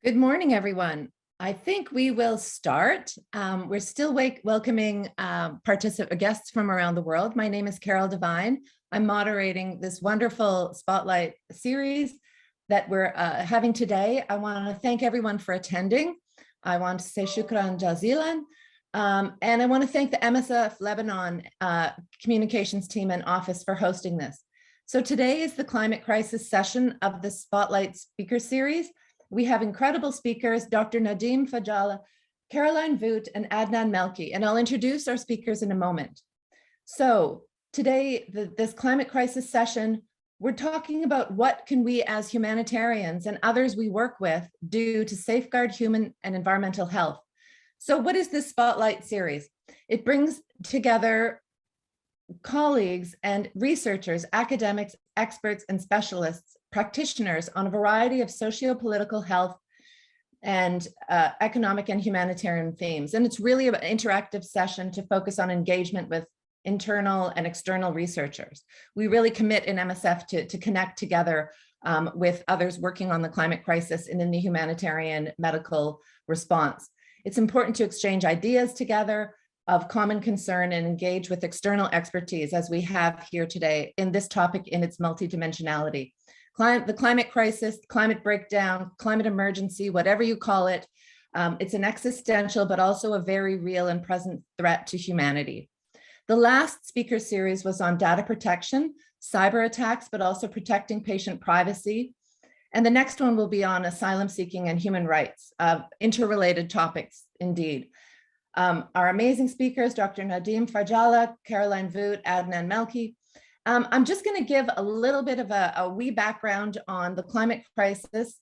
Good morning, everyone. I think we will start. We're still welcoming guests from around the world. My name is Carol Devine. I'm moderating this wonderful spotlight series that we're having today. I want to thank everyone for attending. I want to say shukran jazilan. And I want to thank the MSF Lebanon communications team and office for hosting this. So today is the climate crisis session of the Spotlight Speaker Series. We have incredible speakers, Dr. Nadim Fajala, Caroline Voot, and Adnan Melky, and I'll introduce our speakers in a moment. So today, this climate crisis session, we're talking about what can we as humanitarians and others we work with do to safeguard human and environmental health. So what is this Spotlight series? It brings together colleagues and researchers, academics, experts, and specialists, practitioners on a variety of socio-political health and economic and humanitarian themes. And it's really an interactive session to focus on engagement with internal and external researchers. We really commit in MSF to connect together with others working on the climate crisis and in the humanitarian medical response. It's important to exchange ideas together of common concern and engage with external expertise as we have here today in this topic in its multidimensionality. The climate crisis, climate breakdown, climate emergency, whatever you call it, it's an existential but also a very real and present threat to humanity. The last speaker series was on data protection, cyber attacks, but also protecting patient privacy. And the next one will be on asylum seeking and human rights, interrelated topics indeed. Our amazing speakers, Dr. Nadim Fajala, Caroline Voot, Adnan Melky. I'm just going to give a little bit of a wee background on the climate crisis.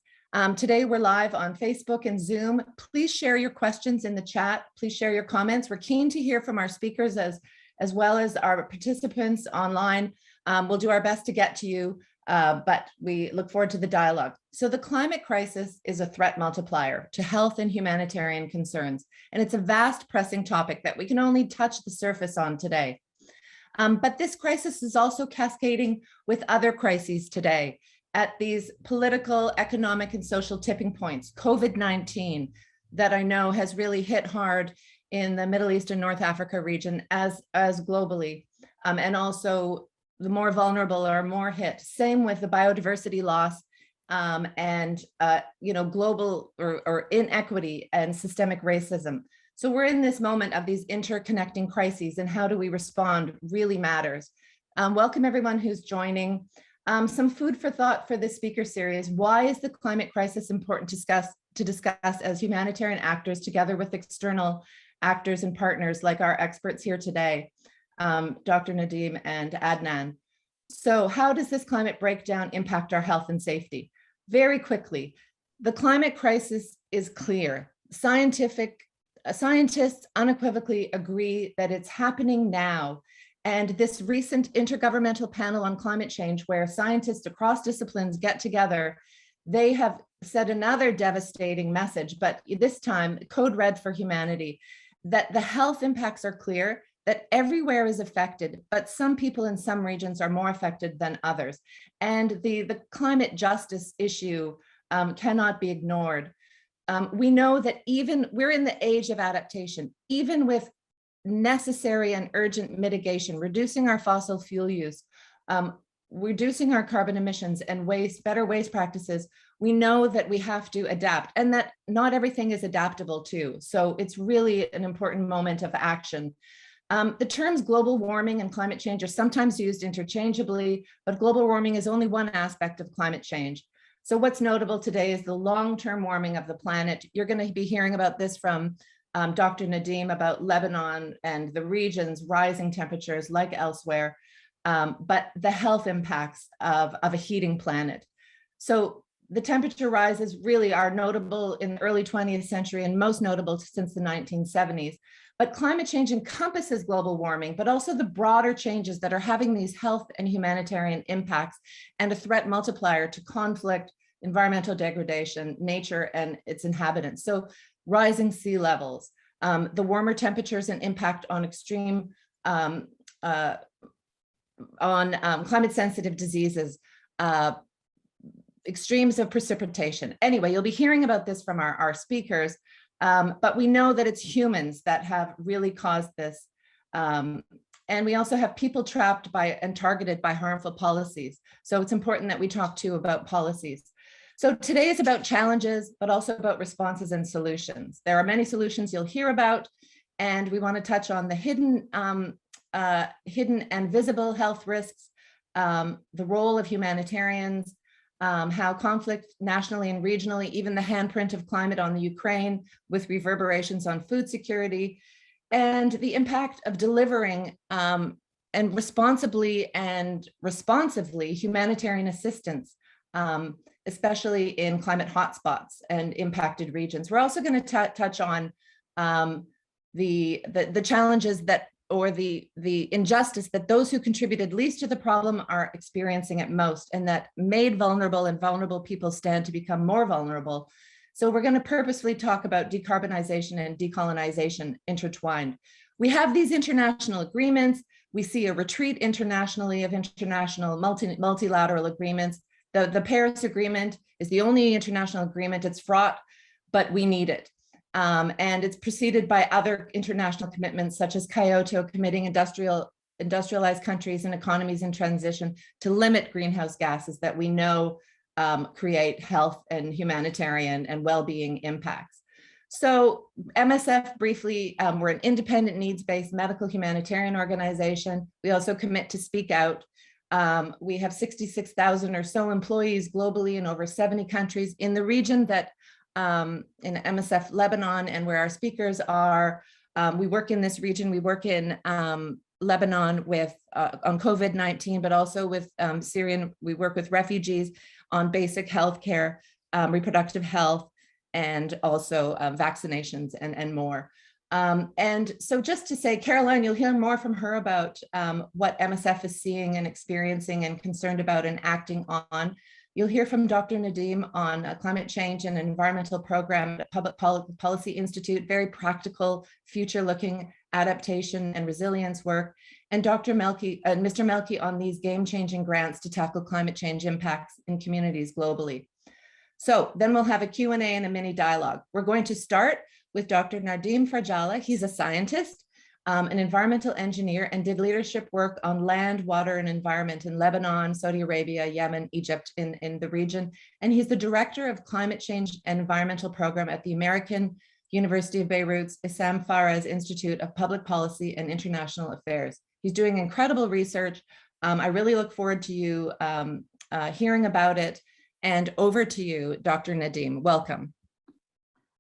Today we're live on Facebook and Zoom. Please share your questions in the chat. Please share your comments. We're keen to hear from our speakers as well as our participants online. We'll do our best to get to you, but we look forward to the dialogue. So the climate crisis is a threat multiplier to health and humanitarian concerns, and it's a vast pressing topic that we can only touch the surface on today. But this crisis is also cascading with other crises today at these political, economic, and social tipping points. COVID-19 that I know has really hit hard in the Middle East and North Africa region as globally, and also the more vulnerable are more hit. Same with the biodiversity loss and global or inequity and systemic racism. So we're in this moment of these interconnecting crises, and how do we respond really matters. Welcome everyone who's joining. Some food for thought for this speaker series. Why is the climate crisis important to discuss as humanitarian actors together with external actors and partners like our experts here today, Dr. Nadim and Adnan. So how does this climate breakdown impact our health and safety? Very quickly, the climate crisis is clear. Scientists unequivocally agree that it's happening now. And this recent intergovernmental panel on climate change, where scientists across disciplines get together, they have said another devastating message, but this time code red for humanity, that the health impacts are clear, that everywhere is affected, but some people in some regions are more affected than others. And the climate justice issue cannot be ignored. We know that we're in the age of adaptation, even with necessary and urgent mitigation, reducing our fossil fuel use, reducing our carbon emissions and better waste practices. We know that we have to adapt, and that not everything is adaptable too. So it's really an important moment of action. The terms global warming and climate change are sometimes used interchangeably, but global warming is only one aspect of climate change. So what's notable today is the long-term warming of the planet. You're going to be hearing about this from Dr. Nadim about Lebanon and the region's rising temperatures like elsewhere, but the health impacts of a heating planet. So the temperature rises really are notable in the early 20th century and most notable since the 1970s. But climate change encompasses global warming, but also the broader changes that are having these health and humanitarian impacts, and a threat multiplier to conflict, environmental degradation, nature, and its inhabitants. So rising sea levels, the warmer temperatures and impact on extreme, climate sensitive diseases, extremes of precipitation. Anyway, you'll be hearing about this from our speakers, but we know that it's humans that have really caused this. And we also have people trapped by and targeted by harmful policies. So it's important that we talk too about policies. So today is about challenges, but also about responses and solutions. There are many solutions you'll hear about, and we want to touch on the hidden and visible health risks, the role of humanitarians, how conflict nationally and regionally, even the handprint of climate on the Ukraine with reverberations on food security, and the impact of delivering and responsibly and responsively humanitarian assistance, especially in climate hotspots and impacted regions. We're also going to touch on the challenges that, or the injustice that those who contributed least to the problem are experiencing at most, and that made vulnerable and vulnerable people stand to become more vulnerable. So we're going to purposefully talk about decarbonization and decolonization intertwined. We have these international agreements. We see a retreat internationally of international multilateral agreements. The Paris Agreement is the only international agreement. It's fraught, but we need it. And it's preceded by other international commitments, such as Kyoto, committing industrialized countries and economies in transition to limit greenhouse gases that we know create health and humanitarian and well-being impacts. So MSF, briefly, we're an independent needs-based medical humanitarian organization. We also commit to speak out. We have 66,000 or so employees globally in over 70 countries in the region that in MSF Lebanon, and where our speakers are. We work in this region. We work in Lebanon with on COVID-19, but also with Syrian. We work with refugees on basic health care, reproductive health, and also vaccinations and more. And so just to say, Caroline, you'll hear more from her about what MSF is seeing and experiencing and concerned about and acting on. You'll hear from Dr. Nadim on climate change and environmental program at Public Policy Institute, very practical, future-looking adaptation and resilience work, and Dr. Melky, Mr. Melky on these game-changing grants to tackle climate change impacts in communities globally. So then we'll have a Q&A and a mini dialogue. We're going to start with Dr. Nadim Farjala. He's a scientist, an environmental engineer, and did leadership work on land, water, and environment in Lebanon, Saudi Arabia, Yemen, Egypt, in the region. And he's the director of climate change and environmental program at the American University of Beirut's Issam Fares Institute of Public Policy and International Affairs. He's doing incredible research. I really look forward to you hearing about it. And over to you, Dr. Nadim. Welcome.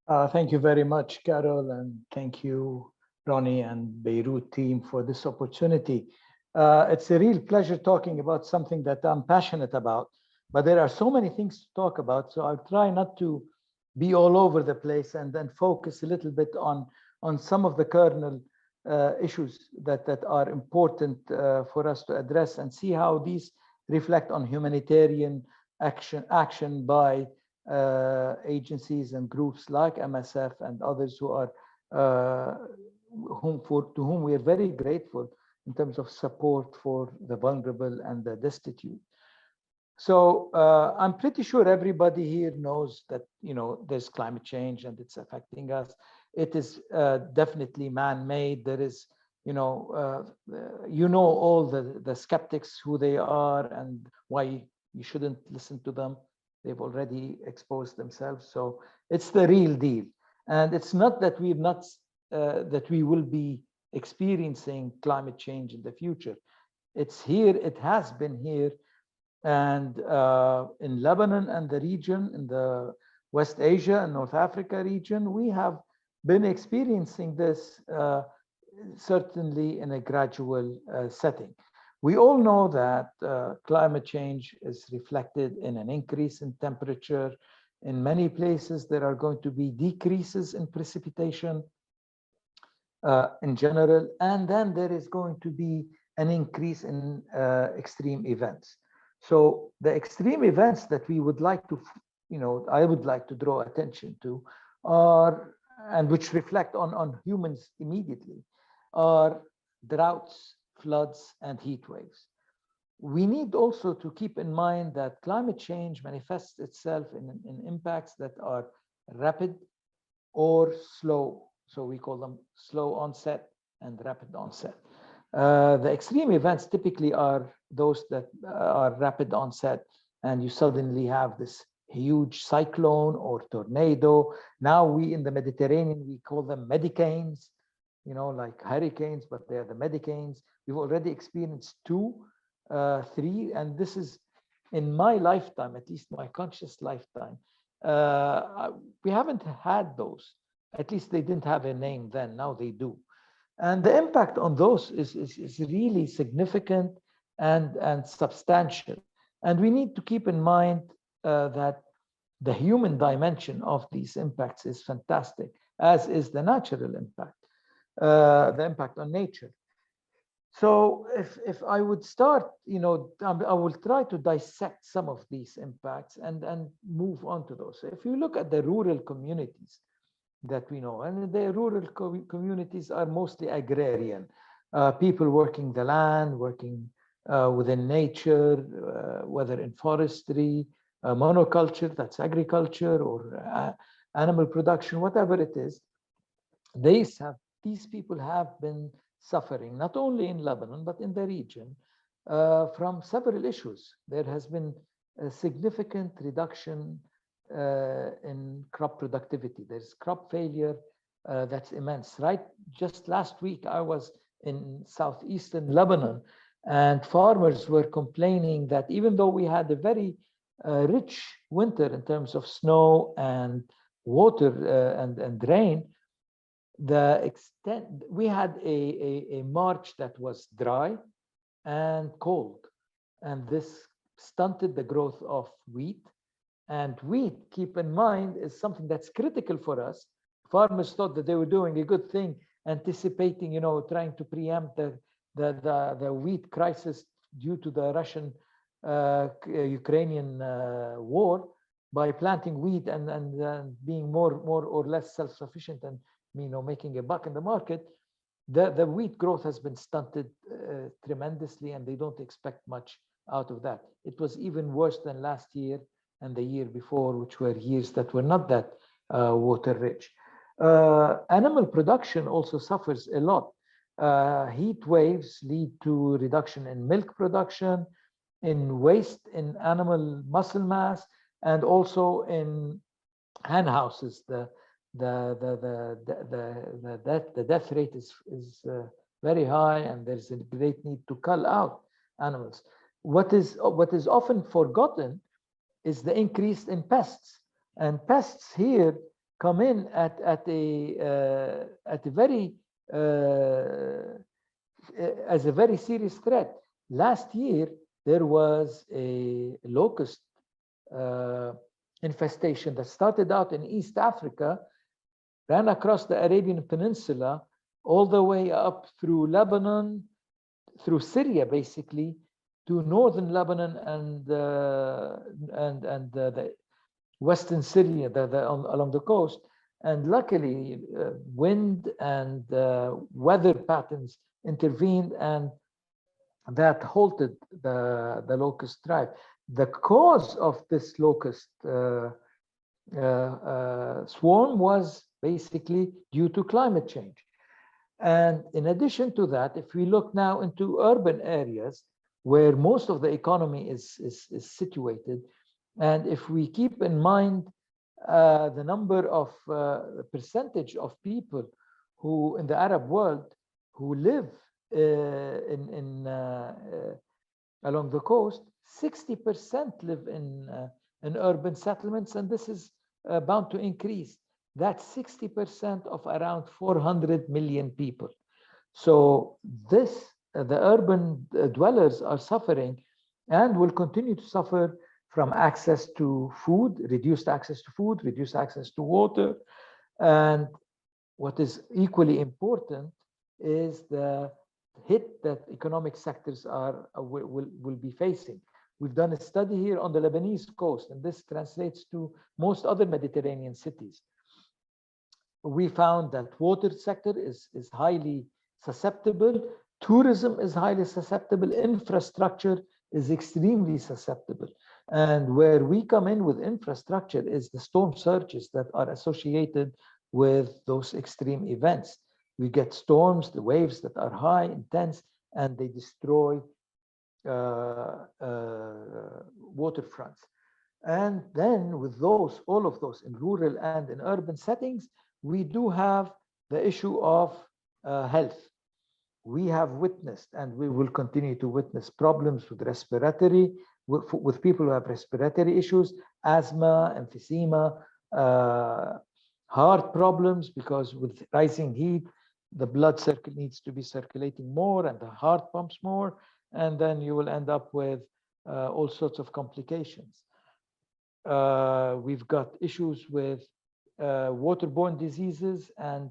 Thank you very much, Carol, and thank you, Ronnie and Beirut team, for this opportunity. It's a real pleasure talking about something that I'm passionate about, but there are so many things to talk about, so I'll try not to be all over the place and then focus a little bit on some of the kernel issues that are important for us to address, and see how these reflect on humanitarian action by agencies and groups like MSF and others who are to whom we are very grateful in terms of support for the vulnerable and the destitute. So I'm pretty sure everybody here knows that, you know, there's climate change and it's affecting us. It is definitely man-made. There is, you know all the skeptics, who they are and why you shouldn't listen to them. They've already exposed themselves. So it's the real deal. And it's not that we're not that we will be experiencing climate change in the future. It's here. It has been here. And in Lebanon and the region, in the West Asia and North Africa region, we have been experiencing this certainly in a gradual setting. We all know that climate change is reflected in an increase in temperature. In many places, there are going to be decreases in precipitation in general, and then there is going to be an increase in extreme events. So the extreme events that we would like to, I would like to draw attention to are, and which reflect on humans immediately, are droughts, floods, and heat waves. we need also to keep in mind that climate change manifests itself in impacts that are rapid or slow. So we call them slow onset and rapid onset. The extreme events typically are those that are rapid onset, and you suddenly have this huge cyclone or tornado. Now we in the Mediterranean, we call them medicanes, you know, like hurricanes, but they're the medicanes. We've already experienced 2, 3, and this is in my lifetime, at least my conscious lifetime. We haven't had those. At least they didn't have a name then, now they do. And the impact on those is really significant and substantial. And we need to keep in mind that the human dimension of these impacts is fantastic, as is the natural impact, the impact on nature. So if I would start, you know, I will try to dissect some of these impacts and move on to those. So if you look at the rural communities that we know, and the rural communities are mostly agrarian, people working the land, working within nature, whether in forestry, monoculture, that's agriculture, or animal production, whatever it is. These people have been suffering, not only in Lebanon, but in the region, from several issues. There has been a significant reduction in crop productivity. There's crop failure that's immense, right? Just last week, I was in southeastern Lebanon, and farmers were complaining that even though we had a very rich winter in terms of snow and water and rain, the extent we had a March that was dry and cold, and this stunted the growth of wheat. And wheat, keep in mind, is something that's critical for us. Farmers thought that they were doing a good thing, anticipating, you know, trying to preempt the wheat crisis due to the Russian Ukrainian war by planting wheat and being more or less self-sufficient and, you know, making a buck in the market. The wheat growth has been stunted tremendously, and they don't expect much out of that. It was even worse than last year and the year before, which were years that were not that water rich. Animal production also suffers a lot. Heat waves lead to reduction in milk production, in waste in animal muscle mass, and also in hen houses. The death rate is very high, and there's a great need to cull out animals. What is often forgotten is the increase in pests, and pests here come in at a very as a very serious threat. Last year there was a locust infestation that started out in East Africa, ran across the Arabian Peninsula, all the way up through Lebanon, through Syria, basically, to northern Lebanon and the western Syria, along the coast. And luckily, wind and weather patterns intervened, and that halted the locust tribe. The cause of this locust swarm was basically due to climate change. And in addition to that, if we look now into urban areas where most of the economy is situated, and if we keep in mind the number of percentage of people who in the Arab world who live along the coast, 60% live in urban settlements, and this is bound to increase. That's 60% of around 400 million people. So the urban dwellers are suffering and will continue to suffer from access to food, reduced access to food, reduced access to water. And what is equally important is the hit that economic sectors will be facing. We've done a study here on the Lebanese coast, and this translates to most other Mediterranean cities. We found that water sector is highly susceptible, tourism is highly susceptible, infrastructure is extremely susceptible. And where we come in with infrastructure is the storm surges that are associated with those extreme events. We get storms, the waves that are high, intense, and they destroy waterfronts. And then with those, all of those in rural and in urban settings, we do have the issue of health. We have witnessed, and we will continue to witness, problems with respiratory, with people who have respiratory issues, asthma, emphysema, heart problems, because with rising heat, the blood circle needs to be circulating more and the heart pumps more, and then you will end up with all sorts of complications. We've got issues with waterborne diseases and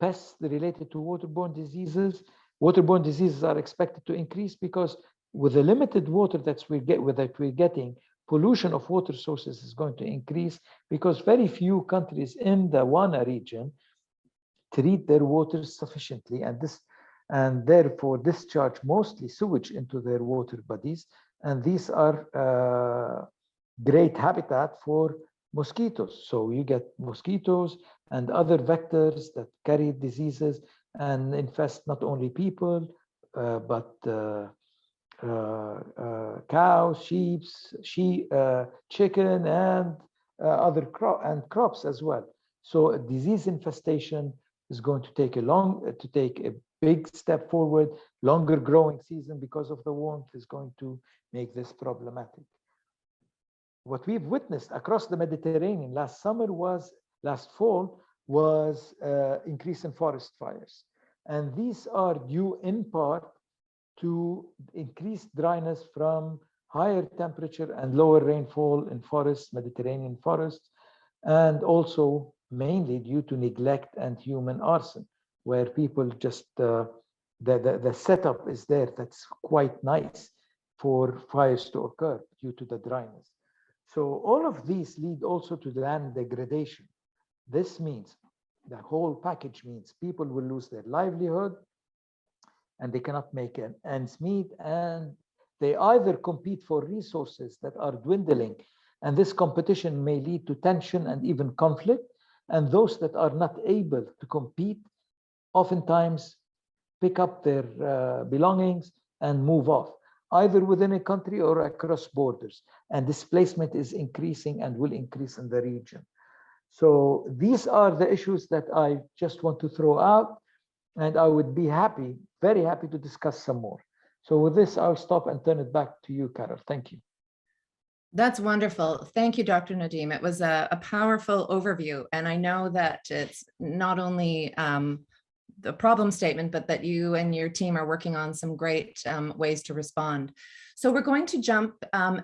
pests related to waterborne diseases. Waterborne diseases are expected to increase because with the limited water that we're getting, pollution of water sources is going to increase because very few countries in the WANA region treat their water sufficiently, and therefore discharge mostly sewage into their water bodies. And these are great habitat for mosquitoes. So you get mosquitoes and other vectors that carry diseases and infest not only people, but cows, sheep, chicken, and other crops as well. So a disease infestation is going to take a big step forward. Longer growing season because of the warmth is going to make this problematic. What we've witnessed across the Mediterranean last fall was increase in forest fires. And these are due in part to increased dryness from higher temperature and lower rainfall in forests, Mediterranean forests, and also mainly due to neglect and human arson, where people just, the setup is there that's quite nice for fires to occur due to the dryness. So all of these lead also to land degradation. This means, the whole package means people will lose their livelihood and they cannot make ends meet, and they either compete for resources that are dwindling, and this competition may lead to tension and even conflict, and those that are not able to compete oftentimes pick up their belongings and move off, either within a country or across borders, and displacement is increasing and will increase in the region. So these are the issues that I just want to throw out, and I would be happy, very happy to discuss some more. So with this, I'll stop and turn it back to you, Carol. Thank you. That's wonderful. Thank you, Dr. Nadim. It was a powerful overview. And I know that it's not only the problem statement, but that you and your team are working on some great ways to respond. So we're going to jump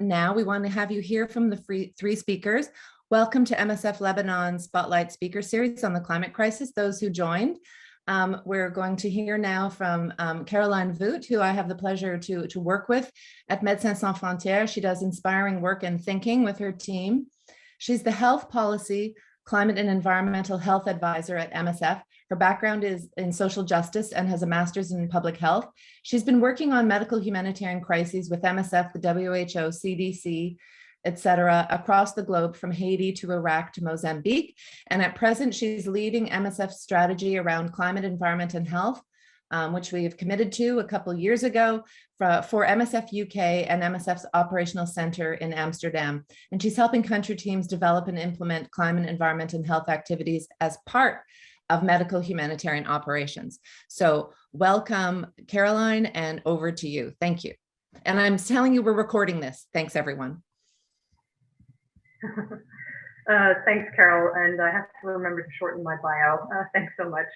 now. We want to have you hear from the three speakers. Welcome to MSF Lebanon's Spotlight Speaker Series on the climate crisis, those who joined. We're going to hear now from Caroline Voot, who I have the pleasure to work with at Médecins Sans Frontières. She does inspiring work and thinking with her team. She's the Health Policy, Climate and Environmental Health Advisor at MSF. Her background is in social justice and has a master's in public health. She's been working on medical humanitarian crises with MSF, the WHO, CDC, etc., across the globe from Haiti to Iraq to Mozambique. And at present, she's leading MSF's strategy around climate, environment, and health, which we have committed to a couple years ago for MSF UK and MSF's operational center in Amsterdam. And she's helping country teams develop and implement climate, environment, and health activities as part of medical humanitarian operations. So welcome, Caroline, and over to you. Thank you. And I'm telling you, we're recording this. Thanks, everyone. Thanks, Carol, and I have to remember to shorten my bio. Thanks so much.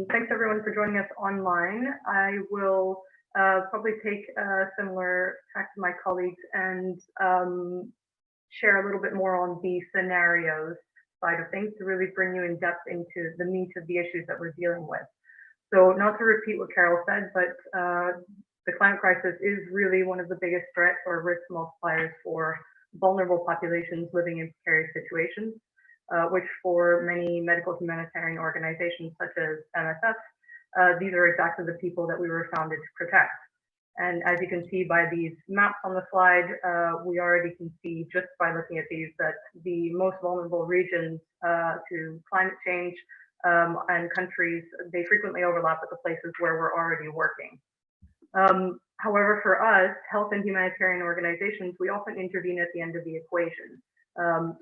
Thanks everyone for joining us online. I will probably take a similar track to my colleagues and share a little bit more on the scenarios side of things to really bring you in depth into the meat of the issues that we're dealing with. So not to repeat what Carol said, but the climate crisis is really one of the biggest threats or risk multipliers for vulnerable populations living in precarious situations, which for many medical humanitarian organizations such as MSF, these are exactly the people that we were founded to protect. And as you can see by these maps on the slide, we already can see just by looking at these that the most vulnerable regions to climate change and countries, they frequently overlap with the places where we're already working. However, for us, health and humanitarian organizations, we often intervene at the end of the equation.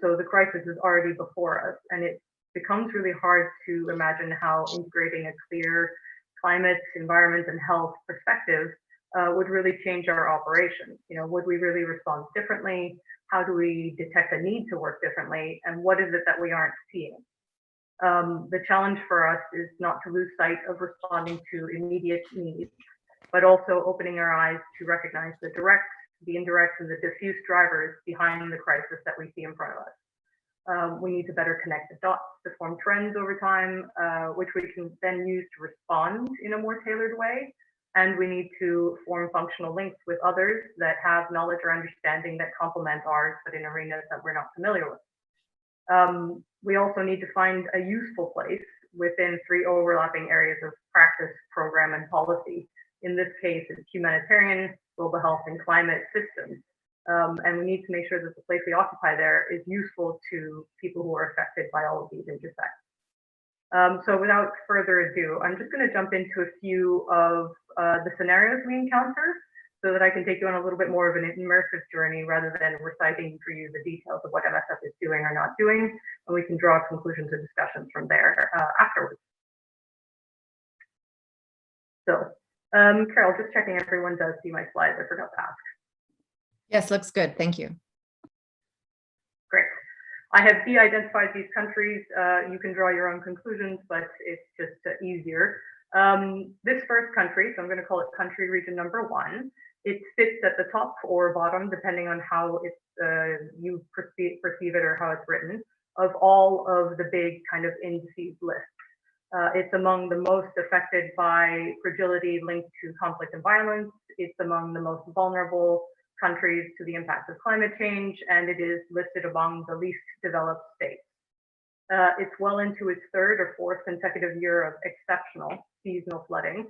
So the crisis is already before us, and it becomes really hard to imagine how integrating a clear climate, environment, and health perspective would really change our operations. You know, would we really respond differently? How do we detect a need to work differently? And what is it that we aren't seeing? The challenge for us is not to lose sight of responding to immediate needs, but also opening our eyes to recognize the direct, the indirect, and the diffuse drivers behind the crisis that we see in front of us. We need to better connect the dots to form trends over time, which we can then use to respond in a more tailored way. And we need to form functional links with others that have knowledge or understanding that complement ours, but in arenas that we're not familiar with. We also need to find a useful place within three overlapping areas of practice, program, and policy. In this case, it's humanitarian, global health, and climate systems. And we need to make sure that the place we occupy there is useful to people who are affected by all of these intersects. So without further ado, I'm just going to jump into a few of the scenarios we encounter so that I can take you on a little bit more of an immersive journey rather than reciting for you the details of what MSF is doing or not doing, and we can draw conclusions and discussions from there afterwards. So, Carol, just checking everyone does see my slides. I forgot to ask. Yes, looks good. Thank you. Great. I have de-identified these countries. You can draw your own conclusions, but it's just easier. This first country, so I'm going to call it country region number 1. It sits at the top or bottom, depending on how it's, you perceive it or how it's written, of all of the big kind of indices lists. It's among the most affected by fragility linked to conflict and violence. It's among the most vulnerable countries to the impacts of climate change, and it is listed among the least developed states. It's well into its 3rd or 4th consecutive year of exceptional seasonal flooding,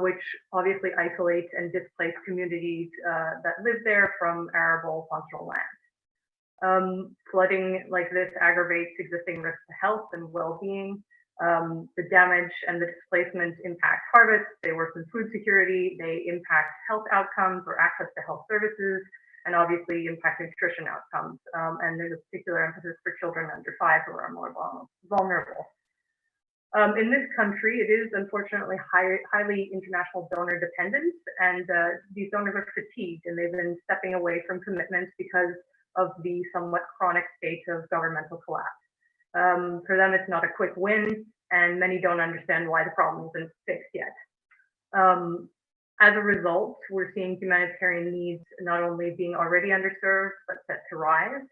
which obviously isolates and displaces communities that live there from arable functional land. Flooding like this aggravates existing risks to health and well-being. The damage and the displacement impact harvests, they worsen food security, they impact health outcomes or access to health services, and obviously impact nutrition outcomes. And there's a particular emphasis for children under 5 who are more vulnerable. In this country, it is unfortunately highly international donor dependent, and these donors are fatigued and they've been stepping away from commitments because of the somewhat chronic state of governmental collapse. For them, it's not a quick win, and many don't understand why the problem isn't fixed yet. As a result, we're seeing humanitarian needs not only being already underserved, but set to rise.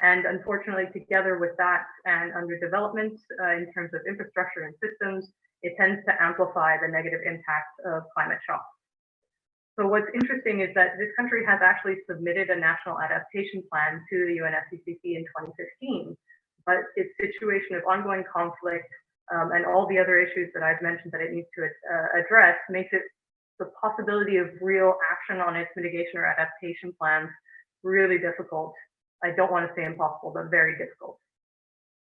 And unfortunately, together with that and underdevelopment in terms of infrastructure and systems, it tends to amplify the negative impacts of climate shock. So what's interesting is that this country has actually submitted a national adaptation plan to the UNFCCC in 2015, but its situation of ongoing conflict and all the other issues that I've mentioned that it needs to address makes it the possibility of real action on its mitigation or adaptation plans really difficult. I don't want to say impossible, but very difficult.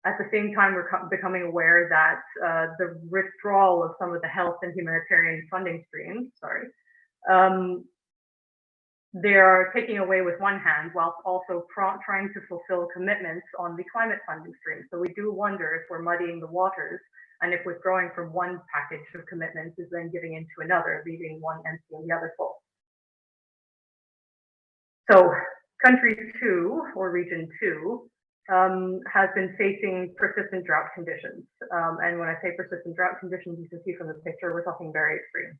At the same time, we're becoming aware that the withdrawal of some of the health and humanitarian funding streams, they are taking away with one hand, whilst also trying to fulfill commitments on the climate funding stream. So we do wonder if we're muddying the waters and if withdrawing from one package of commitments is then giving into another, leaving one empty and the other full. So country 2, or region 2, has been facing persistent drought conditions. And when I say persistent drought conditions, you can see from the picture, we're talking very extreme.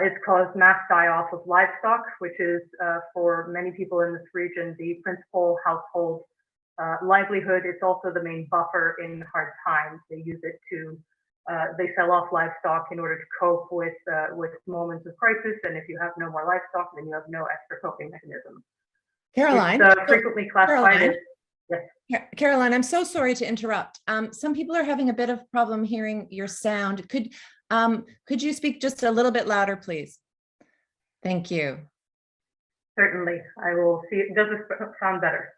It's caused mass die-off of livestock, which is for many people in this region, the principal household livelihood. It's also the main buffer in hard times. They use it to, they sell off livestock in order to cope with moments of crisis. And if you have no more livestock, then you have no extra coping mechanism. Caroline, it's frequently classified as, yes. Caroline, I'm so sorry to interrupt. Some people are having a bit of problem hearing your sound. Could you speak just a little bit louder, please? Thank you. Certainly, I will see. Does this sound better?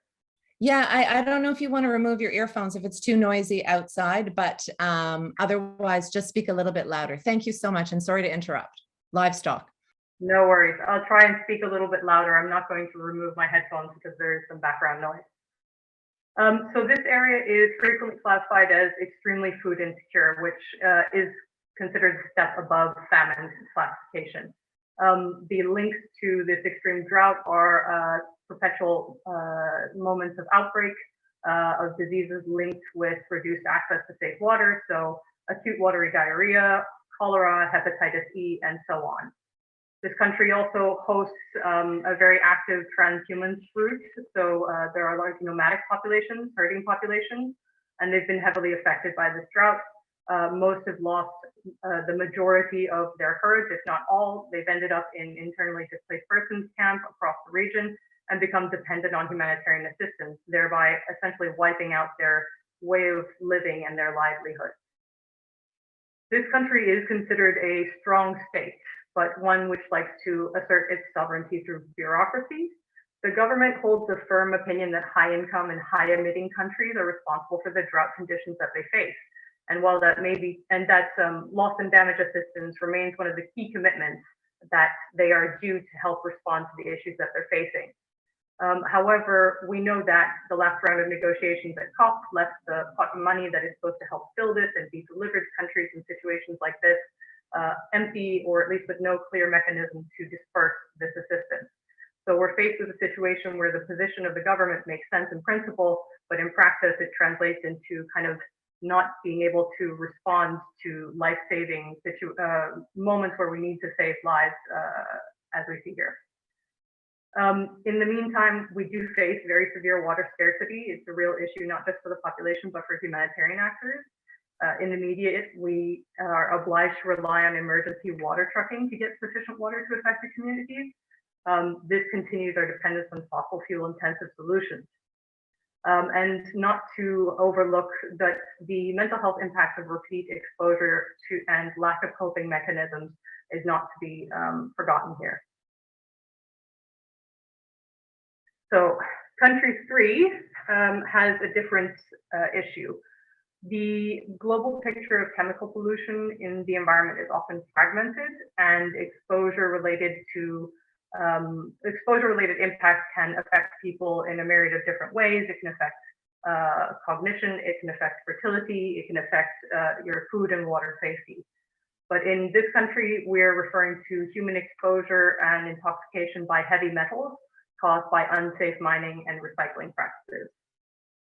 Yeah, I don't know if you want to remove your earphones if it's too noisy outside, but otherwise just speak a little bit louder. Thank you so much, and sorry to interrupt. Livestock. No worries. I'll try and speak a little bit louder. I'm not going to remove my headphones because there is some background noise. So this area is frequently classified as extremely food insecure, which is considered a step above famine classification. The links to this extreme drought are perpetual moments of outbreak of diseases linked with reduced access to safe water, so acute watery diarrhea, cholera, hepatitis E, and so on. This country also hosts a very active transhumance route, so there are large nomadic populations, herding populations, and they've been heavily affected by this drought. Most have lost the majority of their herds, if not all. They've ended up in internally displaced persons camp across the region and become dependent on humanitarian assistance, thereby essentially wiping out their way of living and their livelihood. This country is considered a strong state, but one which likes to assert its sovereignty through bureaucracy. The government holds a firm opinion that high-income and high-emitting countries are responsible for the drought conditions that they face. And while that may be, and that loss and damage assistance remains one of the key commitments that they are due to help respond to the issues that they're facing. However, we know that the last round of negotiations at COP left the pot of money that is supposed to help fill this and be delivered to countries in situations like this empty, or at least with no clear mechanism to disperse this assistance. So we're faced with a situation where the position of the government makes sense in principle, but in practice it translates into kind of not being able to respond to life-saving moments where we need to save lives, as we see here. In the meantime, we do face very severe water scarcity. It's a real issue, not just for the population, but for humanitarian actors. In the immediate, we are obliged to rely on emergency water trucking to get sufficient water to affected communities. This continues our dependence on fossil fuel intensive solutions. And not to overlook that the mental health impacts of repeat exposure to and lack of coping mechanisms is not to be forgotten here. So country 3 has a different issue. The global picture of chemical pollution in the environment is often fragmented, and exposure-related impacts can affect people in a myriad of different ways. It can affect cognition, it can affect fertility, it can affect your food and water safety. But in this country, we're referring to human exposure and intoxication by heavy metals caused by unsafe mining and recycling practices.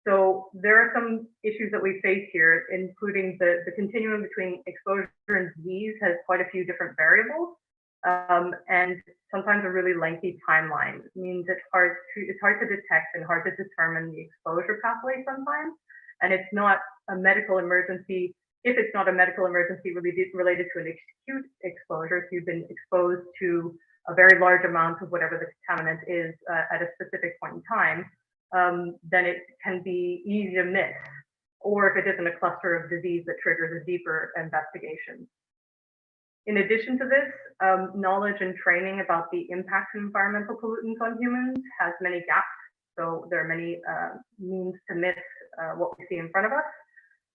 So there are some issues that we face here, including the continuum between exposure and disease has quite a few different variables, and sometimes a really lengthy timeline. It means it's hard to detect and hard to determine the exposure pathway sometimes, and it's not a medical emergency. If it's not a medical emergency related to an acute exposure, if you've been exposed to a very large amount of whatever the contaminant is at a specific point in time, then it can be easy to miss, or if it isn't a cluster of disease that triggers a deeper investigation. In addition to this, knowledge and training about the impacts of environmental pollutants on humans has many gaps. So there are many means to miss what we see in front of us.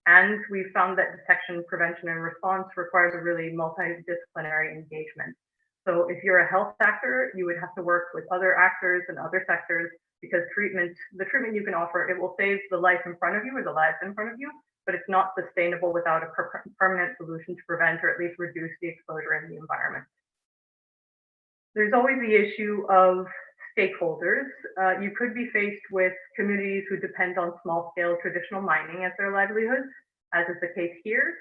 And we've found that detection, prevention, and response requires a really multidisciplinary engagement. So if you're a health actor, you would have to work with other actors and other sectors, because the treatment you can offer, it will save the life in front of you or the lives in front of you, but it's not sustainable without a permanent solution to prevent or at least reduce the exposure in the environment. There's always the issue of stakeholders. You could be faced with communities who depend on small-scale traditional mining as their livelihoods, as is the case here,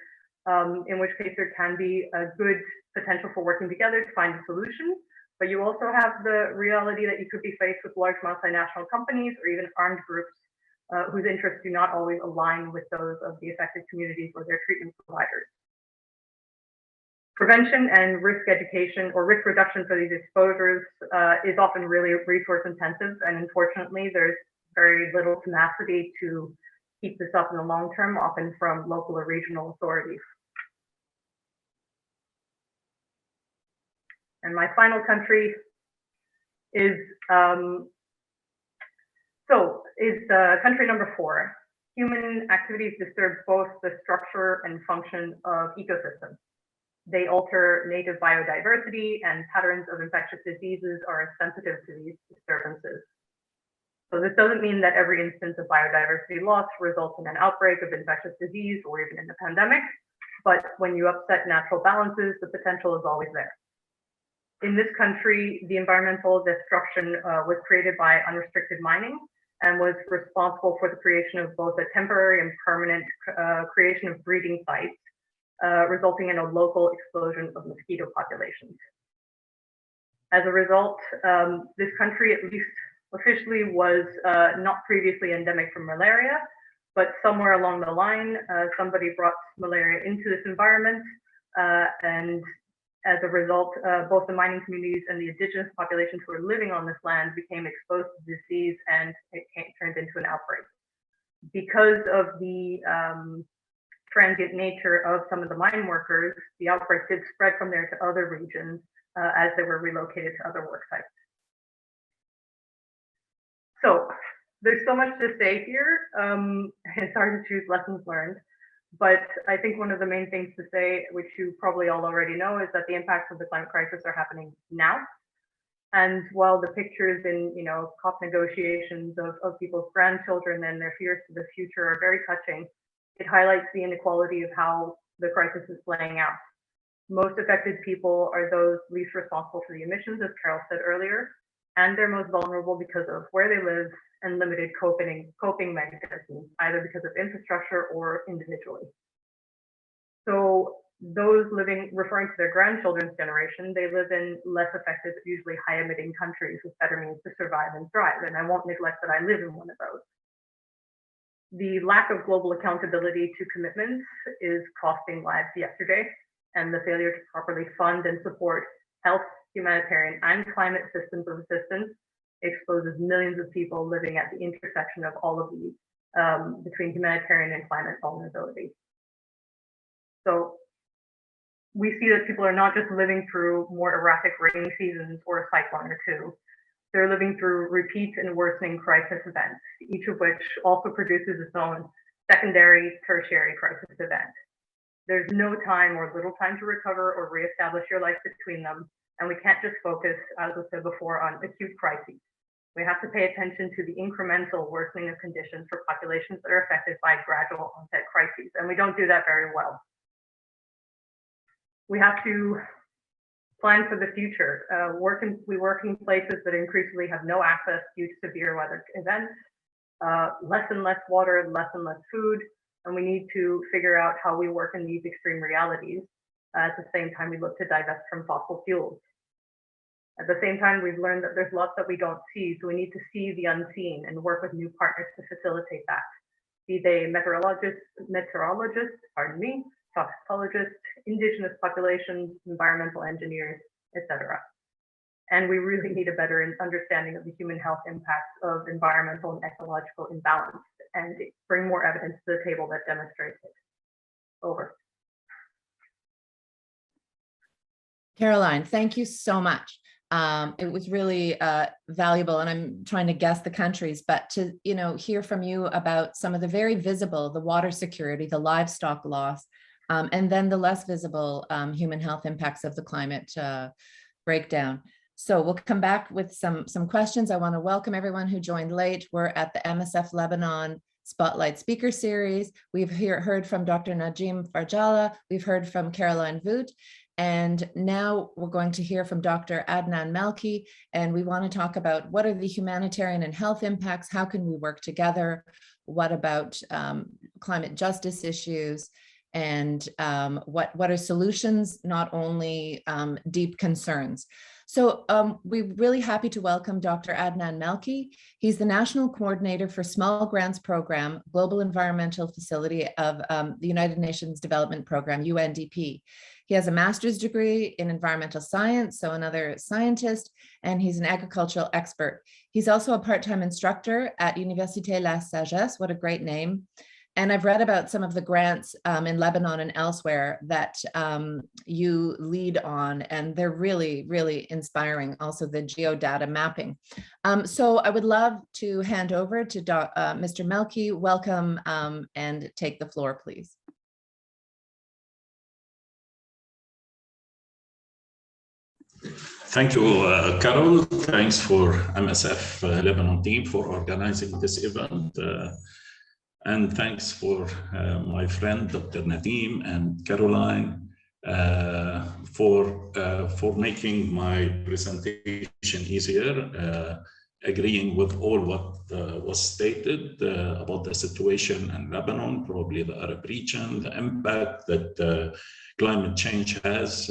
in which case there can be a good potential for working together to find a solution. But you also have the reality that you could be faced with large multinational companies or even armed groups whose interests do not always align with those of the affected communities or their treatment providers. Prevention and risk education or risk reduction for these exposures is often really resource intensive, and unfortunately there's very little tenacity to keep this up in the long term, often from local or regional authorities. And my final country is country number 4. Human activities disturb both the structure and function of ecosystems. They alter native biodiversity, and patterns of infectious diseases are sensitive to these disturbances. So this doesn't mean that every instance of biodiversity loss results in an outbreak of infectious disease or even in a pandemic, but when you upset natural balances, the potential is always there. In this country, the environmental destruction was created by unrestricted mining and was responsible for the creation of both a temporary and permanent creation of breeding sites, resulting in a local explosion of mosquito populations. As a result, this country, at least officially, was not previously endemic from malaria, but somewhere along the line, somebody brought malaria into this environment, and as a result, both the mining communities and the indigenous populations who were living on this land became exposed to disease, and it turned into an outbreak. Because of the transient nature of some of the mine workers, the outbreak did spread from there to other regions as they were relocated to other work sites. So there's so much to say here. It's hard to choose lessons learned, but I think one of the main things to say, which you probably all already know, is that the impacts of the climate crisis are happening now. And while the pictures in, COP negotiations of people's grandchildren and their fears for the future are very touching, it highlights the inequality of how the crisis is playing out. Most affected people are those least responsible for the emissions, as Carol said earlier, and they're most vulnerable because of where they live and limited coping mechanisms, either because of infrastructure or individually. So those referring to their grandchildren's generation, they live in less affected, but usually high emitting countries with better means to survive and thrive. And I won't neglect that I live in one of those. The lack of global accountability to commitments is costing lives yesterday, and the failure to properly fund and support health, humanitarian, and climate systems of assistance exposes millions of people living at the intersection of all of these between humanitarian and climate vulnerability. So we see that people are not just living through more erratic rainy seasons or a cyclone or two. They're living through repeat and worsening crisis events, each of which also produces its own secondary, tertiary crisis event. There's no time or little time to recover or reestablish your life between them, and we can't just focus, as I said before, on acute crises. We have to pay attention to the incremental worsening of conditions for populations that are affected by gradual onset crises, and we don't do that very well. We have to plan for the future. We work in places that increasingly have no access due to severe weather events, less and less water, less and less food, and we need to figure out how we work in these extreme realities. At the same time, we look to divest from fossil fuels. At the same time, we've learned that there's lots that we don't see, so we need to see the unseen and work with new partners to facilitate that. Be they meteorologists, toxicologists, indigenous populations, environmental engineers, etc. And we really need a better understanding of the human health impacts of environmental and ecological imbalance, and bring more evidence to the table that demonstrates it. Over. Caroline, thank you so much. It was really valuable, and I'm trying to guess the countries, but to hear from you about some of the very visible, the water security, the livestock loss, and then the less visible human health impacts of the climate breakdown. So we'll come back with some questions. I want to welcome everyone who joined late. We're at the MSF Lebanon Spotlight Speaker Series. We've heard from Dr. Najim Farjala. We've heard from Caroline Voot. And now we're going to hear from Dr. Adnan Melky, and we want to talk about what are the humanitarian and health impacts, how can we work together, what about climate justice issues, and what are solutions, not only deep concerns. So we're really happy to welcome Dr. Adnan Melky. He's the National Coordinator for Small Grants Program, Global Environmental Facility of the United Nations Development Program, UNDP. He has a master's degree in environmental science, so another scientist, and he's an agricultural expert. He's also a part-time instructor at Université La Sagesse, what a great name, And I've read about some of the grants in Lebanon and elsewhere that you lead on, and they're really, really inspiring, also the geodata mapping. So I would love to hand over to Mr. Melky. Welcome, and take the floor, please. Thank you, Carol. Thanks for MSF Lebanon team for organizing this event. And thanks for my friend, Dr. Nadeem and Caroline, for making my presentation easier, agreeing with all what was stated about the situation in Lebanon, probably the Arab region, the impact that climate change has,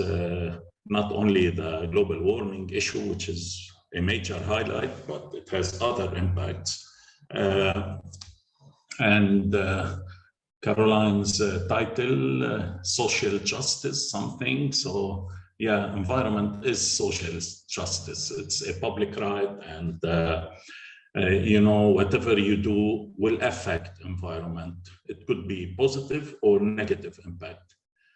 not only the global warming issue, which is a major highlight, but it has other impacts. And Caroline's title, social justice something. So yeah, environment is social justice. It's a public right, and you know, whatever you do will affect environment. It could be positive or negative impact.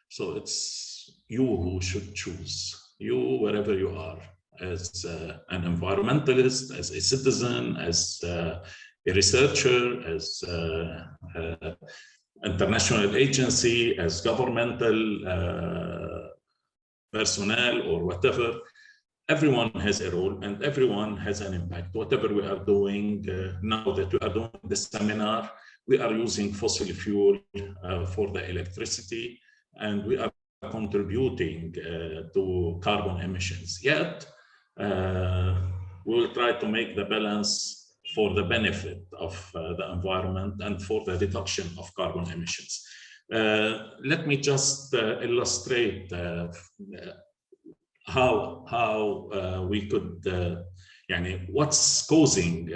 So it's you who should choose, you wherever you are, as an environmentalist, as a citizen, as a researcher, as international agency, as governmental personnel or whatever. Everyone has a role and everyone has an impact. Whatever we are doing now that we are doing this seminar, we are using fossil fuel for the electricity, and we are contributing to carbon emissions. Yet, we will try to make the balance for the benefit of the environment and for the reduction of carbon emissions. Let me just illustrate how we could, what's causing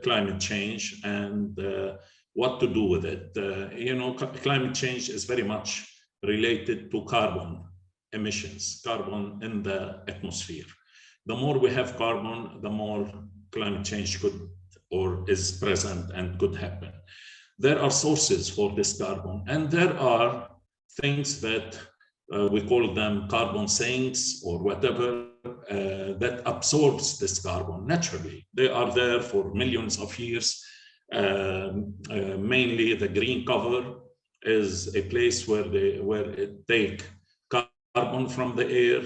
climate change and what to do with it. You know, climate change is very much related to carbon emissions, carbon in the atmosphere. The more we have carbon, the more climate change could or is present and could happen. There are sources for this carbon, and there are things that we call them carbon sinks or whatever, that absorbs this carbon naturally. They are there for millions of years. Mainly the green cover is a place where it take carbon from the air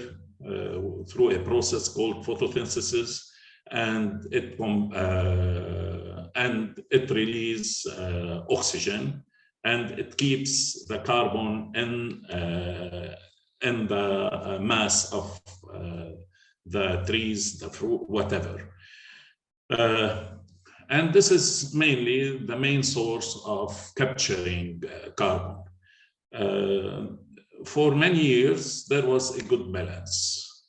through a process called photosynthesis, and it releases oxygen, and it keeps the carbon in the mass of the trees, the fruit, whatever. And this is mainly the main source of capturing carbon. For many years, there was a good balance,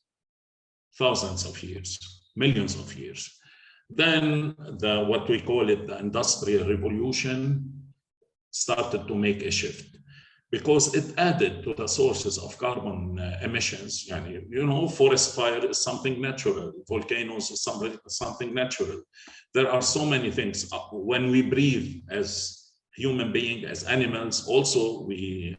thousands of years, millions of years. Then what we call it, the Industrial Revolution, started to make a shift because it added to the sources of carbon emissions. You know, forest fire is something natural, volcanoes is something natural. There are so many things. When we breathe as human beings, as animals, also we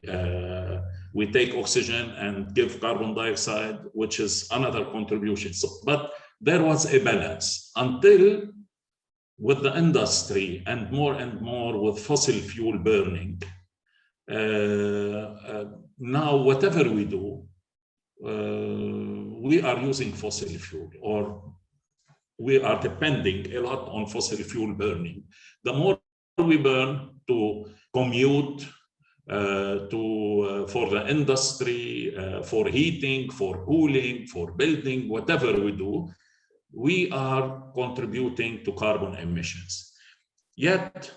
take oxygen and give carbon dioxide, which is another contribution. So, but there was a balance until with the industry and more with fossil fuel burning. Now, whatever we do, we are using fossil fuel, or we are depending a lot on fossil fuel burning. The more we burn to commute, for the industry, for heating, for cooling, for building, whatever we do, we are contributing to carbon emissions. Yet,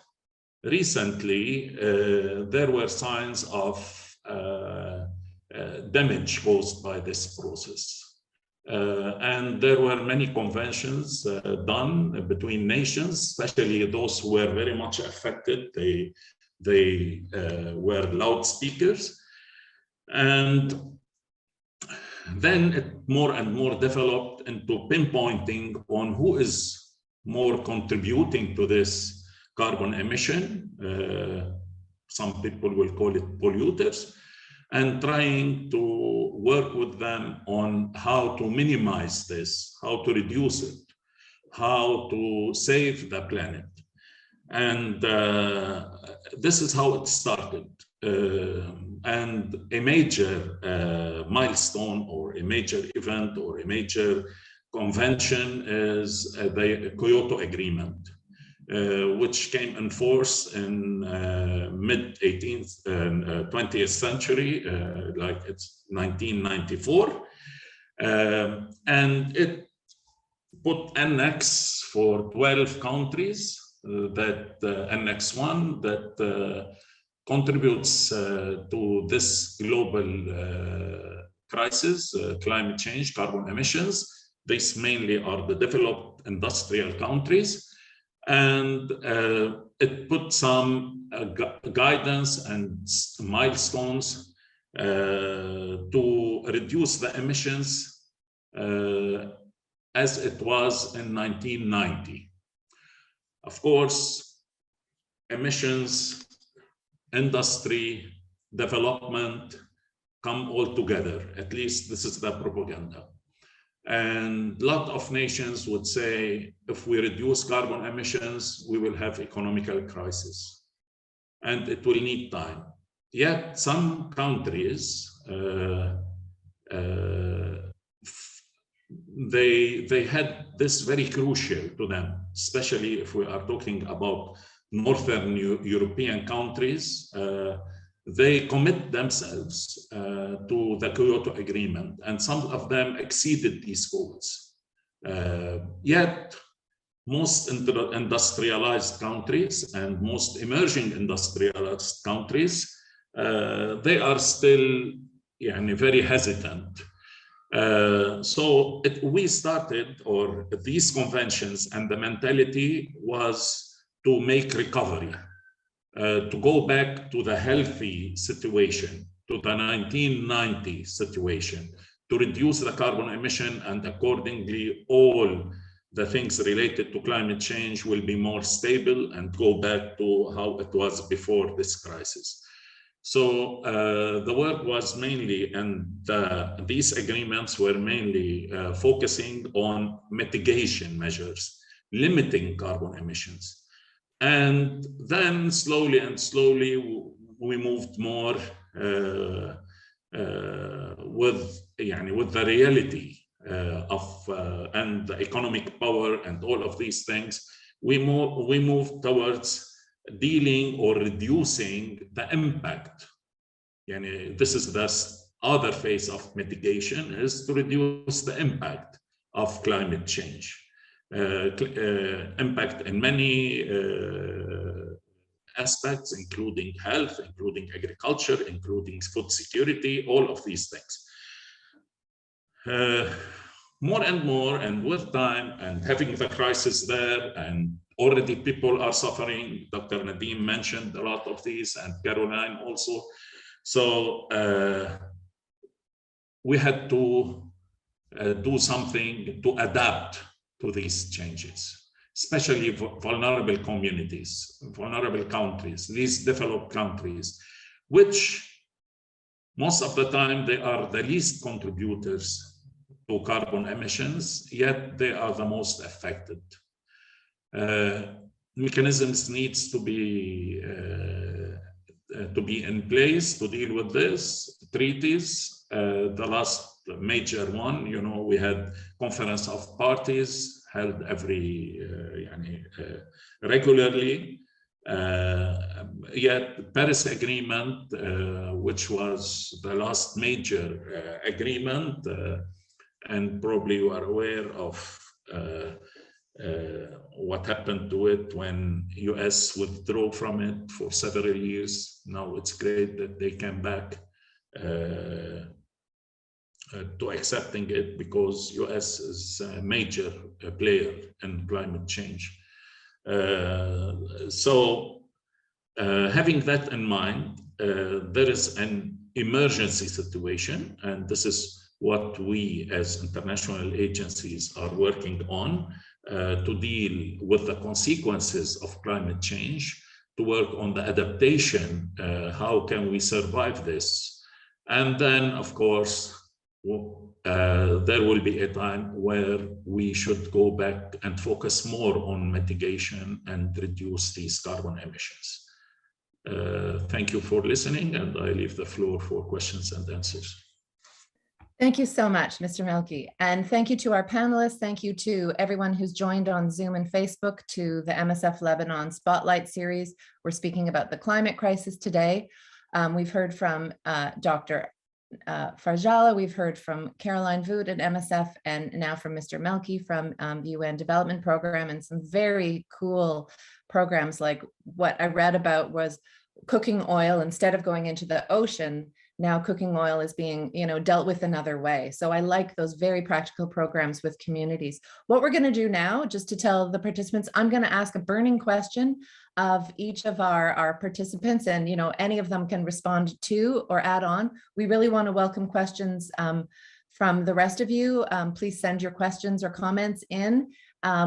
recently, there were signs of damage caused by this process. And there were many conventions done between nations, especially those who were very much affected. They were loudspeakers. And then it more and more developed into pinpointing on who is more contributing to this carbon emission. some people will call it polluters, and trying to work with them on how to minimize this, how to reduce it, how to save the planet. And this is how it started. And a major milestone or a major event or a major convention is the Kyoto Agreement, which came in force in mid-20th century, like it's 1994. And it put Annex for 12 countries, that Annex 1 that contributes to this global crisis, climate change, carbon emissions. These mainly are the developed industrial countries. And it put some guidance and milestones to reduce the emissions as it was in 1990. Of course, emissions, industry, development come all together. At least this is the propaganda. And a lot of nations would say, if we reduce carbon emissions, we will have economical crisis. And it will need time. Yet some countries, they had this very crucial to them, especially if we are talking about Northern European countries. They commit themselves to the Kyoto Agreement, and some of them exceeded these goals. Yet, most industrialized countries and most emerging industrialized countries, they are still very hesitant. So we started, or these conventions and the mentality was to make recovery, to go back to the healthy situation, to the 1990 situation, to reduce the carbon emission, and accordingly all the things related to climate change will be more stable and go back to how it was before this crisis. So the work was mainly, and these agreements were mainly focusing on mitigation measures, limiting carbon emissions. And then slowly and slowly, we moved more with the reality of and the economic power and all of these things. We moved towards dealing or reducing the impact. This is the other phase of mitigation, is to reduce the impact of climate change. Impact in many aspects, including health, including agriculture, including food security, all of these things. More and more, and with time, and having the crisis there, and already people are suffering. Dr. Nadeem mentioned a lot of these, and Caroline also. So we had to do something to adapt to these changes, especially vulnerable communities, vulnerable countries, least developed countries, which most of the time they are the least contributors to carbon emissions, yet they are the most affected. Mechanisms needs to be in place to deal with this. Treaties, the last major one, we had Conference of Parties held every regularly. Yet Paris Agreement, which was the last major agreement, and probably you are aware of what happened to it when US withdrew from it for several years. Now it's great that they came back to accepting it, because US is a major player in climate change. So having that in mind, there is an emergency situation, and this is what we as international agencies are working on to deal with the consequences of climate change, to work on the adaptation. How can we survive this? And then, of course, there will be a time where we should go back and focus more on mitigation and reduce these carbon emissions. Thank you for listening, and I leave the floor for questions and answers. Thank you so much, Mr. Melky. And thank you to our panelists. Thank you to everyone who's joined on Zoom and Facebook to the MSF Lebanon Spotlight Series. We're speaking about the climate crisis today. We've heard from Dr. Farjala, we've heard from Caroline Voot at MSF, and now from Mr. Melky from the UN Development Program, and some very cool programs. Like what I read about was cooking oil, instead of going into the ocean, now cooking oil is being, dealt with another way. So I like those very practical programs with communities. What we're going to do now, just to tell the participants, I'm going to ask a burning question of each of our participants, and any of them can respond to or add on. We really want to welcome questions from the rest of you. Please send your questions or comments in.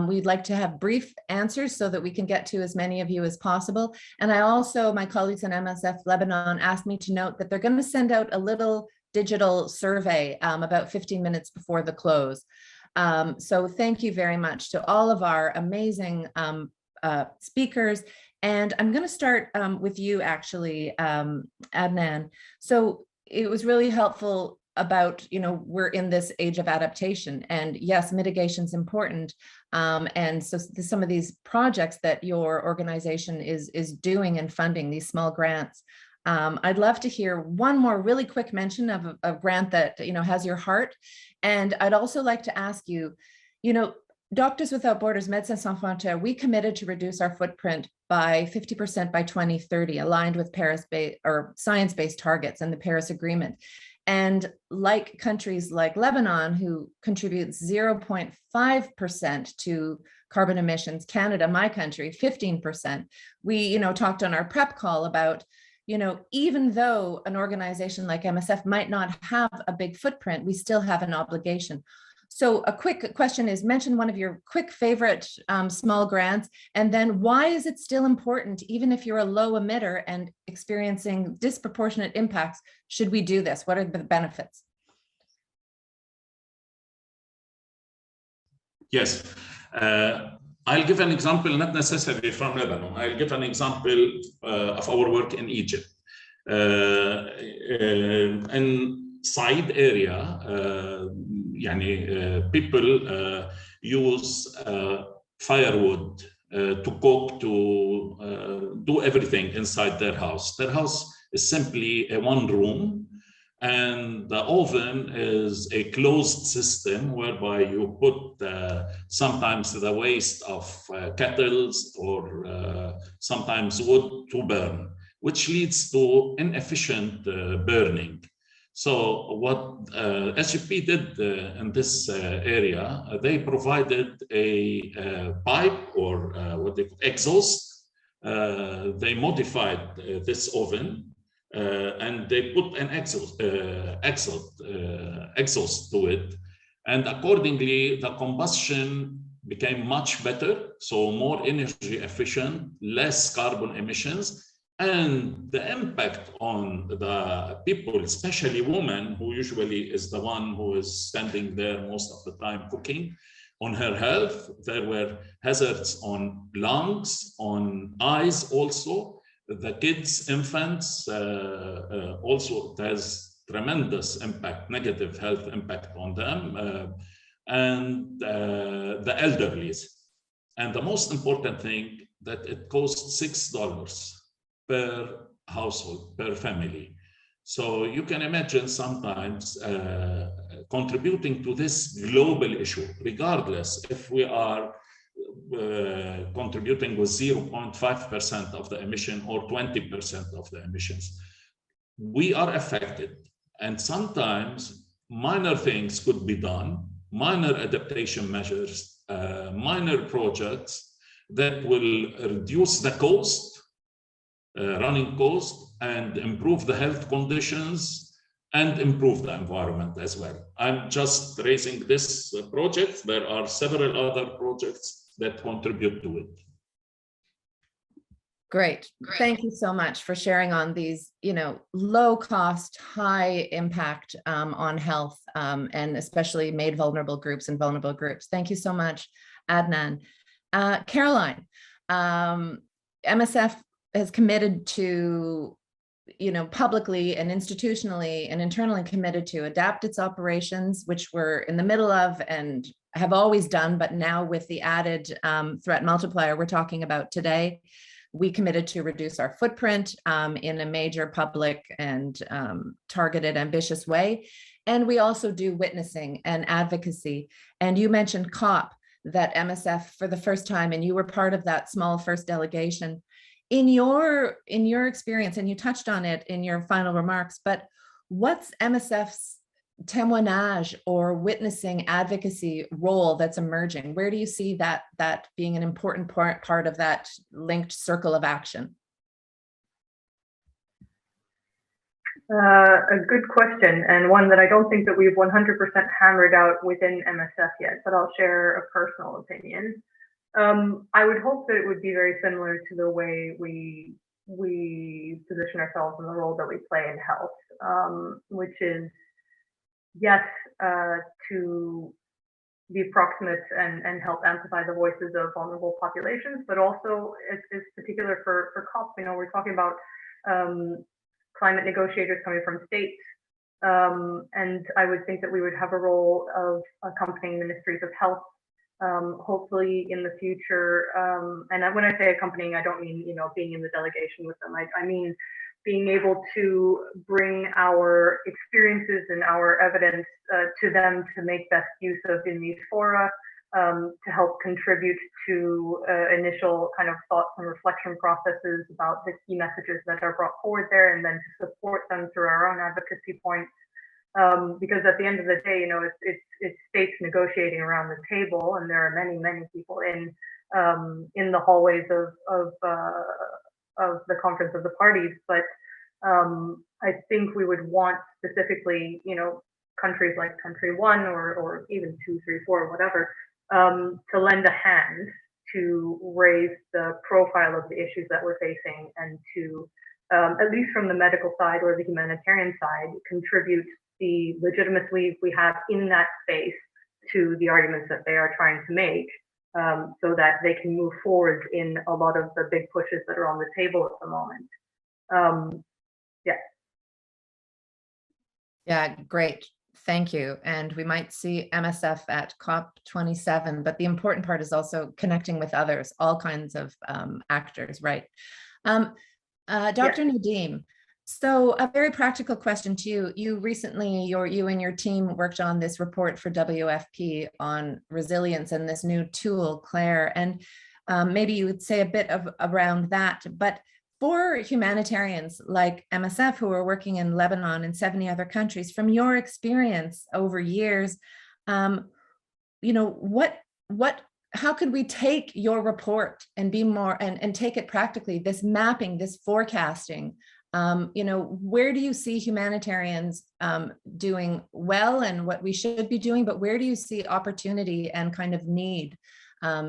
We'd like to have brief answers so that we can get to as many of you as possible. And I also, my colleagues in MSF Lebanon asked me to note that they're going to send out a little digital survey about 15 minutes before the close. So thank you very much to all of our amazing speakers. And I'm going to start with you, actually, Adnan. So it was really helpful about, we're in this age of adaptation, and yes, mitigation is important. And so some of these projects that your organization is doing and funding, these small grants, I'd love to hear one more really quick mention of a grant that, has your heart. And I'd also like to ask you, Doctors Without Borders, Médecins Sans Frontières, we committed to reduce our footprint by 50% by 2030, aligned with Paris-based or science-based targets and the Paris Agreement. And like countries like Lebanon, who contributes 0.5% to carbon emissions, Canada, my country, 15%, we, talked on our prep call about, even though an organization like MSF might not have a big footprint, we still have an obligation. So a quick question is, mention one of your quick favorite small grants, and then why is it still important, even if you're a low emitter and experiencing disproportionate impacts, should we do this? What are the benefits? Yes, I'll give an example, not necessarily from Lebanon. I'll give an example of our work in Egypt. In Said area, people use firewood to cook, to do everything inside their house. Their house is simply a one room, and the oven is a closed system whereby you put sometimes the waste of kettles or sometimes wood to burn, which leads to inefficient burning. So what SGP did in this area, they provided a pipe or what they call exhaust. They modified this oven and they put an exhaust to it. And accordingly, the combustion became much better, so more energy efficient, less carbon emissions. And the impact on the people, especially women, who usually is the one who is standing there most of the time cooking, on her health. There were hazards on lungs, on eyes also. The kids, infants, also it has tremendous impact, negative health impact on them, and the elderly. And the most important thing, that it costs $6 per household, per family. So you can imagine sometimes contributing to this global issue, regardless if we are contributing with 0.5% of the emission or 20% of the emissions. We are affected, and sometimes minor things could be done, minor adaptation measures, minor projects that will reduce the cost, running cost, and improve the health conditions and improve the environment as well. I'm just raising this project. There are several other projects that contribute to it. Great. Thank you so much for sharing on these, low cost, high impact on health, and especially made vulnerable groups and vulnerable groups. Thank you so much, Adnan. Caroline, MSF has committed to, publicly and institutionally and internally committed to adapt its operations, which we're in the middle of and have always done, but now with the added threat multiplier we're talking about today. We committed to reduce our footprint in a major public and targeted, ambitious way. And we also do witnessing and advocacy. And you mentioned COP, that MSF for the first time, and you were part of that small first delegation. In your experience, and you touched on it in your final remarks, but what's MSF's témoignage or witnessing advocacy role that's emerging? Where do you see that being an important part of that linked circle of action? A good question, and one that I don't think that we've 100% hammered out within MSF yet, but I'll share a personal opinion. I would hope that it would be very similar to the way we position ourselves in the role that we play in health, which is, yes, to be proximate and help amplify the voices of vulnerable populations, but also it's particular for COP. We're talking about climate negotiators coming from states, and I would think that we would have a role of accompanying ministries of health, hopefully in the future. And when I say accompanying, I don't mean being in the delegation with them. I mean being able to bring our experiences and our evidence to them to make best use of in these fora, to help contribute to initial kind of thoughts and reflection processes about the key messages that are brought forward there, and then to support them through our own advocacy points. Because at the end of the day, it's states negotiating around the table, and there are many, many people in the hallways of the conference of the parties. But I think we would want specifically, countries like country 1 or even 2, 3, 4, whatever, to lend a hand to raise the profile of the issues that we're facing, and to, at least from the medical side or the humanitarian side, contribute the legitimacy we have in that space to the arguments that they are trying to make, so that they can move forward in a lot of the big pushes that are on the table at the moment. Yeah, great. Thank you. And we might see MSF at COP27, but the important part is also connecting with others, all kinds of actors, right? Dr. Nadeem, so a very practical question to you. You recently, you and your team worked on this report for WFP on resilience and this new tool, Claire, and maybe you would say a bit around that. But for humanitarians like MSF who are working in Lebanon and 70 other countries, from your experience over years, how could we take your report and be more and take it practically, this mapping, this forecasting? Where do you see humanitarians doing well and what we should be doing, but where do you see opportunity and kind of need?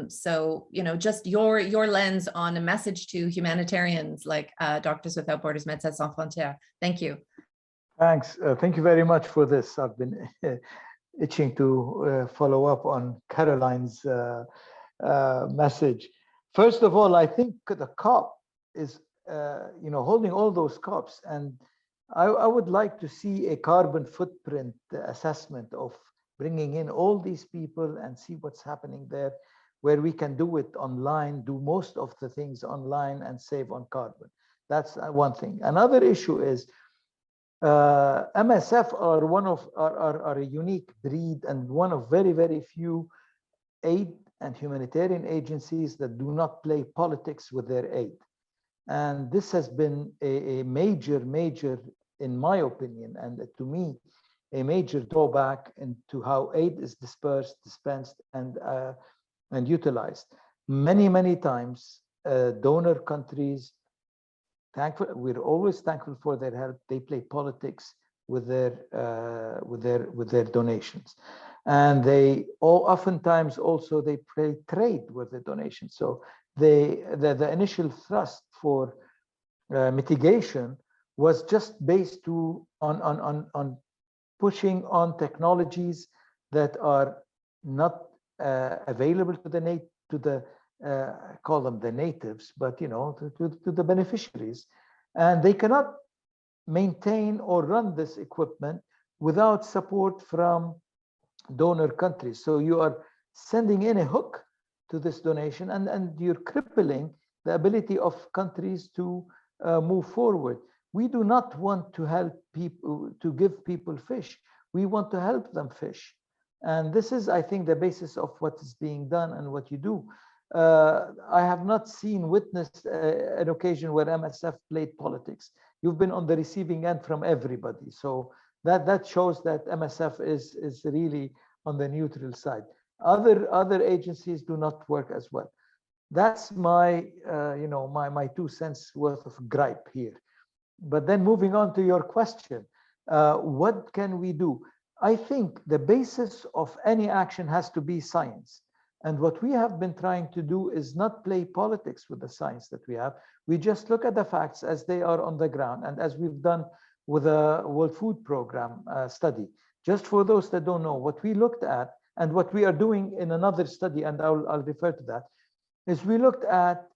So, just your lens on a message to humanitarians like Doctors Without Borders, Médecins Sans Frontières. Thank you. Thanks. Thank you very much for this. I've been itching to follow up on Caroline's message. First of all, I think the COP is, holding all those COPs, and I would like to see a carbon footprint assessment of bringing in all these people and see what's happening there, where we can do it online, do most of the things online and save on carbon. That's one thing. Another issue is MSF are a unique breed and one of very, very few aid and humanitarian agencies that do not play politics with their aid. And this has been a major, in my opinion, and to me, a major drawback into how aid is dispensed, and utilized. Many times, donor countries, we're always thankful for their help. They play politics with their donations, and they oftentimes also they play trade with the donations. So the initial thrust for mitigation was just based on pushing on technologies that are not available to the call them the natives, but to the beneficiaries, and they cannot maintain or run this equipment without support from donor countries. So you are sending in a hook to this donation, and you're crippling the ability of countries to move forward. We do not want to help people, to give people fish. We want to help them fish. And this is, I think, the basis of what is being done and what you do. I have not witnessed an occasion where MSF played politics. You've been on the receiving end from everybody. So that shows that MSF is really on the neutral side. Other agencies do not work as well. That's my my 2 cents worth of gripe here. But then moving on to your question, what can we do? I think the basis of any action has to be science. And what we have been trying to do is not play politics with the science that we have. We just look at the facts as they are on the ground, and as we've done with the World Food Program study. Just for those that don't know, what we looked at and what we are doing in another study, and I'll refer to that, is we looked at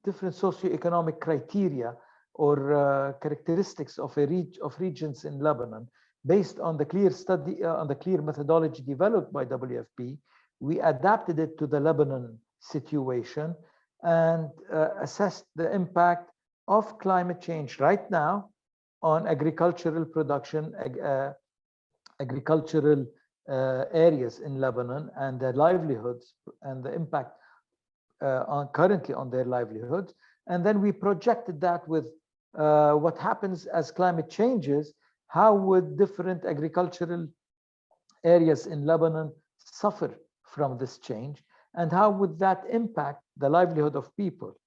different socio-economic criteria or characteristics of regions in Lebanon based on the clear study, on the clear methodology developed by WFP. We adapted it to the Lebanon situation and assessed the impact of climate change right now on agricultural production, agricultural areas in Lebanon and their livelihoods, and the impact currently on their livelihoods. And then we projected that with what happens as climate changes. How would different agricultural areas in Lebanon suffer from this change? And how would that impact the livelihood of people?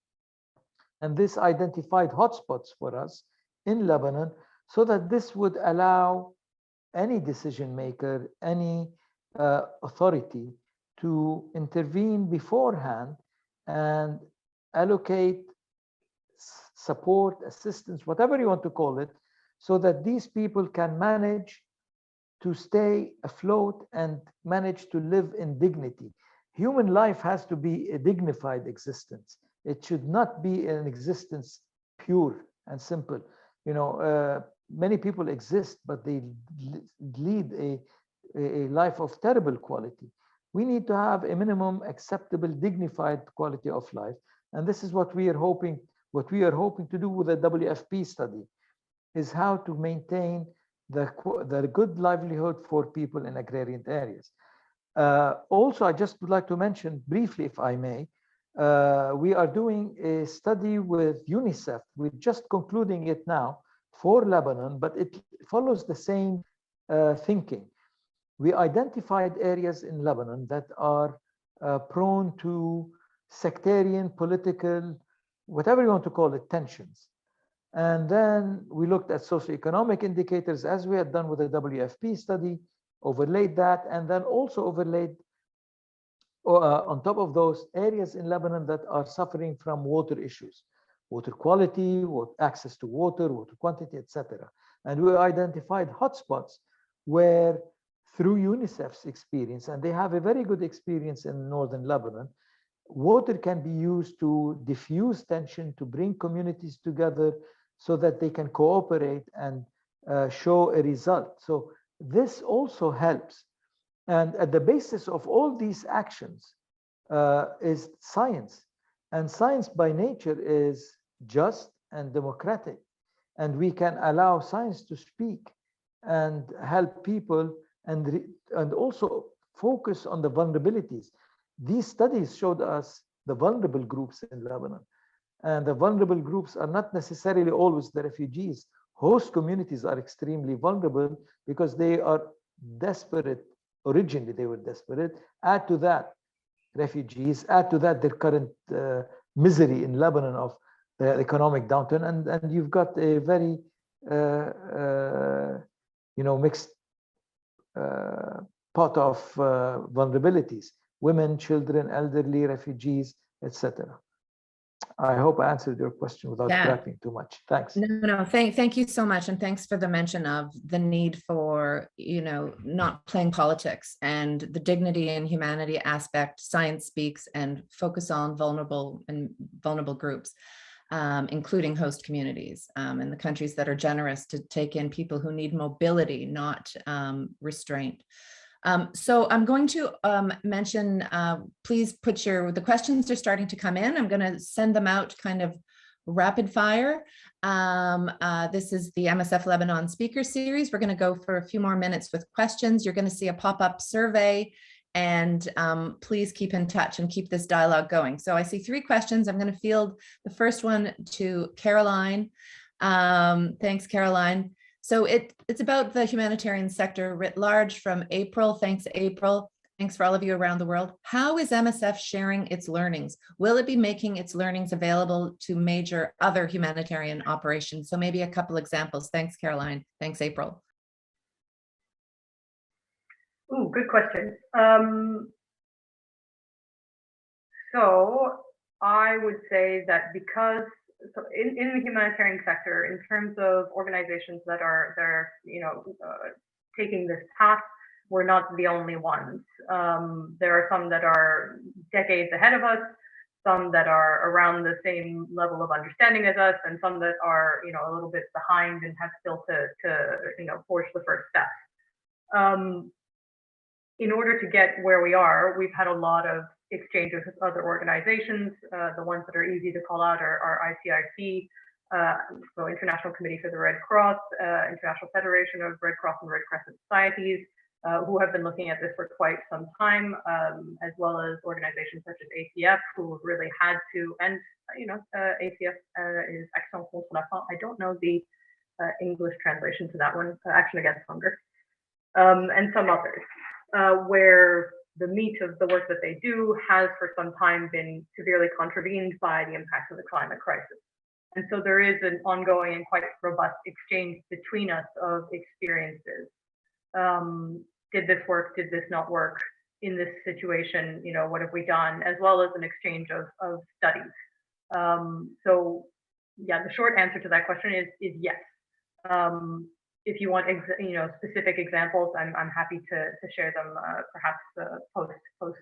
And this identified hotspots for us in Lebanon, so that this would allow any decision maker, any authority to intervene beforehand and allocate support, assistance, whatever you want to call it, so that these people can manage to stay afloat and manage to live in dignity. Human life has to be a dignified existence. It should not be an existence pure and simple. Many people exist, but they lead a life of terrible quality. We need to have a minimum acceptable, dignified quality of life. And this is what we are hoping to do with the WFP study, is how to maintain the good livelihood for people in agrarian areas. Also, I just would like to mention briefly, if I may, we are doing a study with UNICEF. We're just concluding it now for Lebanon, but it follows the same thinking. We identified areas in Lebanon that are prone to sectarian, political, whatever you want to call it, tensions. And then we looked at socioeconomic indicators, as we had done with the WFP study, overlaid that, and then also overlaid on top of those areas in Lebanon that are suffering from water issues, water quality, access to water quantity, etc. And we identified hotspots where, through UNICEF's experience, and they have a very good experience in northern Lebanon, water can be used to diffuse tension, to bring communities together so that they can cooperate and show a result. So this also helps. And at the basis of all these actions is science. And science by nature is just and democratic. And we can allow science to speak and help people and also focus on the vulnerabilities. These studies showed us the vulnerable groups in Lebanon. And the vulnerable groups are not necessarily always the refugees. Host communities are extremely vulnerable because they are desperate. Originally, they were desperate. Add to that refugees, add to that their current misery in Lebanon of the economic downturn, and you've got a very mixed pot of vulnerabilities: women, children, elderly, refugees, etc. I hope I answered your question without distracting too much. Thanks. No. Thank you so much, and thanks for the mention of the need for, not playing politics and the dignity and humanity aspect. Science speaks, and focus on vulnerable groups, including host communities, and the countries that are generous to take in people who need mobility, not restraint. So I'm going to mention, please put the questions are starting to come in. I'm going to send them out kind of rapid fire. This is the MSF Lebanon speaker series. We're going to go for a few more minutes with questions. You're going to see a pop-up survey, and please keep in touch and keep this dialogue going. So I see 3 questions. I'm going to field the first one to Caroline. Thanks, Caroline. So it's about the humanitarian sector writ large from April. Thanks, April. Thanks for all of you around the world. How is MSF sharing its learnings? Will it be making its learnings available to major other humanitarian operations? So maybe a couple examples. Thanks, Caroline. Thanks, April. Ooh, good question. So I would say that because in the humanitarian sector, in terms of organizations that are taking this path, we're not the only ones. There are some that are decades ahead of us, some that are around the same level of understanding as us, and some that are a little bit behind and have still to forge the first steps. In order to get where we are, we've had a lot of exchanges with other organizations. The ones that are easy to call out are ICRC, so International Committee for the Red Cross, International Federation of Red Cross and Red Crescent Societies, who have been looking at this for quite some time, as well as organizations such as ACF, who have really had to, and ACF is Action contre la faim. I don't know the English translation to that one, Action Against Hunger, and some others, where the meat of the work that they do has for some time been severely contravened by the impacts of the climate crisis. And so there is an ongoing and quite robust exchange between us of experiences. Did this work? Did this not work in this situation? What have we done? As well as an exchange of studies. So yeah, the short answer to that question is yes. If you want specific examples, I'm happy to share them perhaps post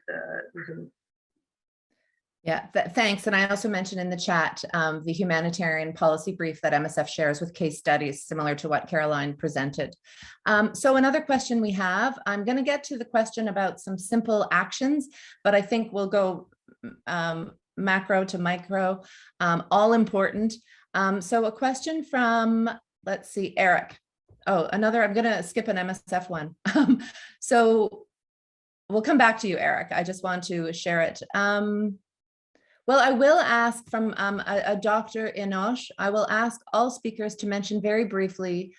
Zoom. Yeah, thanks. And I also mentioned in the chat the humanitarian policy brief that MSF shares with case studies similar to what Caroline presented. So another question we have, I'm going to get to the question about some simple actions, but I think we'll go macro to micro, all important. So a question from, let's see, Eric. Oh, I'm going to skip an MSF one. So we'll come back to you, Eric. I just want to share it. Well, I will ask from a Dr. Inosh, I will ask all speakers to mention very briefly,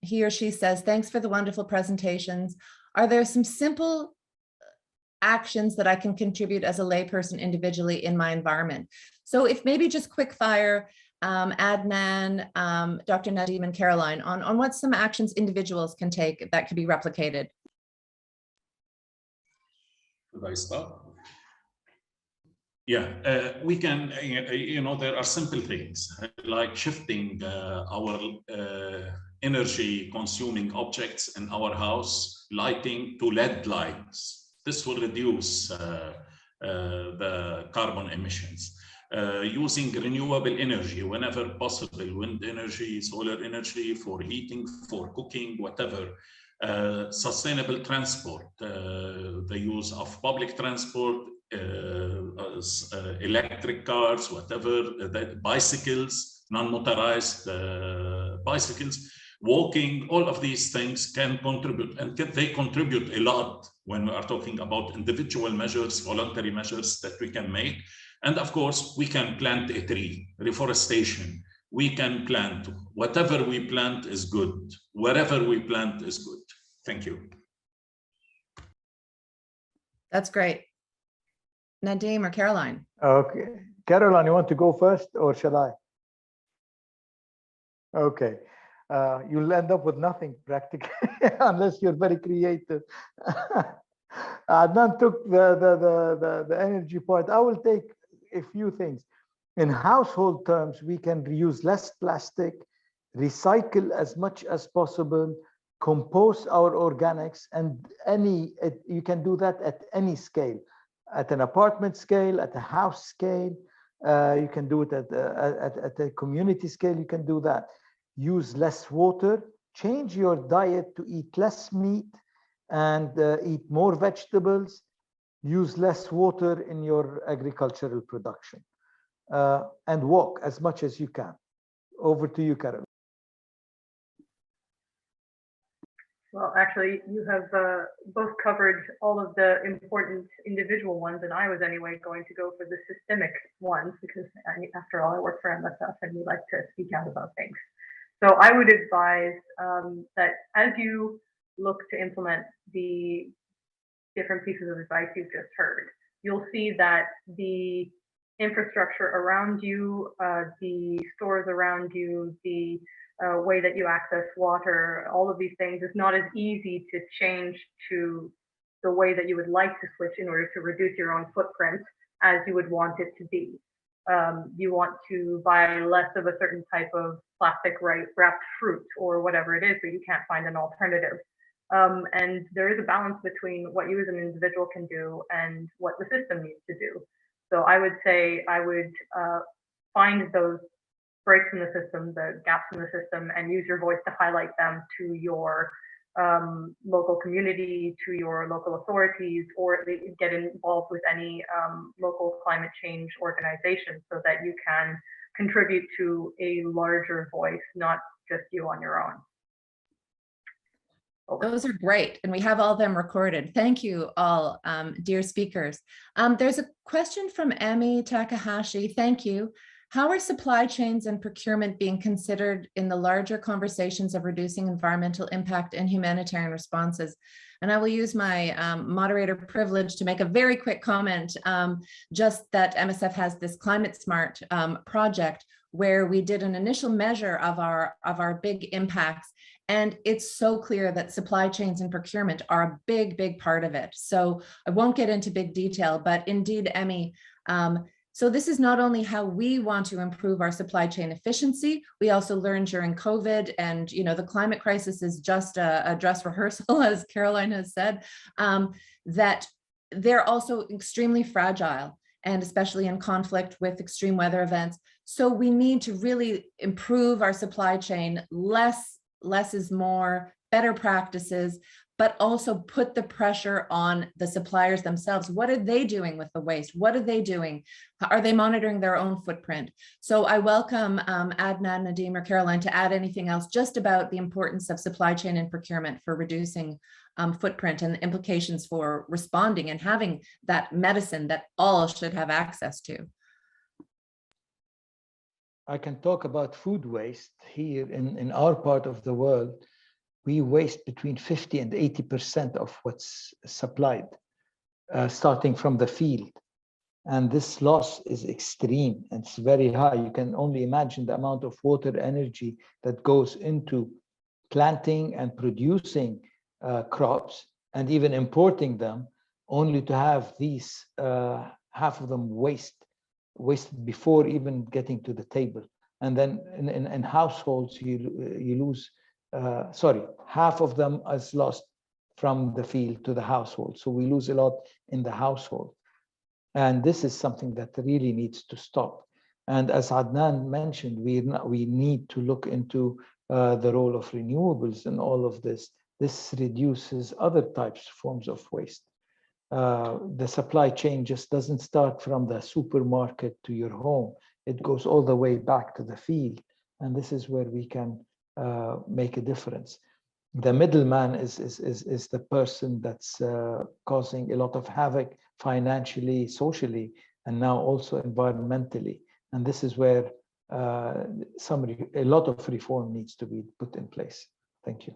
he or she says, thanks for the wonderful presentations. Are there some simple actions that I can contribute as a layperson individually in my environment? So if maybe just quick fire, Adnan, Dr. Nadim and Caroline, on what some actions individuals can take that could be replicated. Should I start? Yeah, we can, there are simple things like shifting our energy consuming objects in our house, lighting to LED lights. This will reduce the carbon emissions. Using renewable energy whenever possible, wind energy, solar energy for heating, for cooking, whatever. Sustainable transport, the use of public transport, electric cars, whatever, bicycles, non-motorized bicycles, walking, all of these things can contribute, and they contribute a lot when we are talking about individual measures, voluntary measures that we can make. And of course, we can plant a tree, reforestation. We can plant, whatever we plant is good. Wherever we plant is good. Thank you. That's great. Nadim or Caroline? Okay. Caroline, you want to go first or shall I? Okay. You'll end up with nothing practically unless you're very creative. Adnan took the energy point. I will take a few things. In household terms, we can reuse less plastic, recycle as much as possible, compose our organics, and you can do that at any scale, at an apartment scale, at a house scale. You can do it at a community scale. You can do that. Use less water, change your diet to eat less meat and eat more vegetables, use less water in your agricultural production, and walk as much as you can. Over to you, Carol. Well, actually, you have both covered all of the important individual ones, and I was anyway going to go for the systemic ones because, after all, I work for MSF and we like to speak out about things. So I would advise that as you look to implement the different pieces of advice you've just heard, you'll see that the infrastructure around you, the stores around you, the way that you access water, all of these things is not as easy to change to the way that you would like to switch in order to reduce your own footprint as you would want it to be. You want to buy less of a certain type of plastic wrapped fruit or whatever it is, but you can't find an alternative. And there is a balance between what you as an individual can do and what the system needs to do. So I would say I would find those breaks in the system, the gaps in the system, and use your voice to highlight them to your local community, to your local authorities, or get involved with any local climate change organization so that you can contribute to a larger voice, not just you on your own. Those are great, and we have all of them recorded. Thank you all, dear speakers. There's a question from Emi Takahashi. Thank you. How are supply chains and procurement being considered in the larger conversations of reducing environmental impact and humanitarian responses? And I will use my moderator privilege to make a very quick comment, just that MSF has this Climate Smart project where we did an initial measure of our big impacts. And it's so clear that supply chains and procurement are a big, big part of it. So I won't get into big detail, but indeed, Emmy, so this is not only how we want to improve our supply chain efficiency, we also learned during COVID, and the climate crisis is just a dress rehearsal, as Caroline has said, that they're also extremely fragile, and especially in conflict with extreme weather events. So we need to really improve our supply chain. Less is more, better practices, but also put the pressure on the suppliers themselves. What are they doing with the waste? What are they doing? Are they monitoring their own footprint? So I welcome Adnan, Nadim, or Caroline to add anything else just about the importance of supply chain and procurement for reducing footprint and the implications for responding and having that medicine that all should have access to. I can talk about food waste here in our part of the world. We waste between 50 and 80% of what's supplied, starting from the field. And this loss is extreme. It's very high. You can only imagine the amount of water, energy that goes into planting and producing crops and even importing them, only to have these, half of them wasted before even getting to the table. And then in households, you lose, half of them is lost from the field to the household. So we lose a lot in the household. And this is something that really needs to stop. And as Adnan mentioned, we need to look into the role of renewables in all of this. This reduces other forms of waste. The supply chain just doesn't start from the supermarket to your home. It goes all the way back to the field. And this is where we can make a difference. The middleman is the person that's causing a lot of havoc financially, socially, and now also environmentally. And this is where a lot of reform needs to be put in place. Thank you.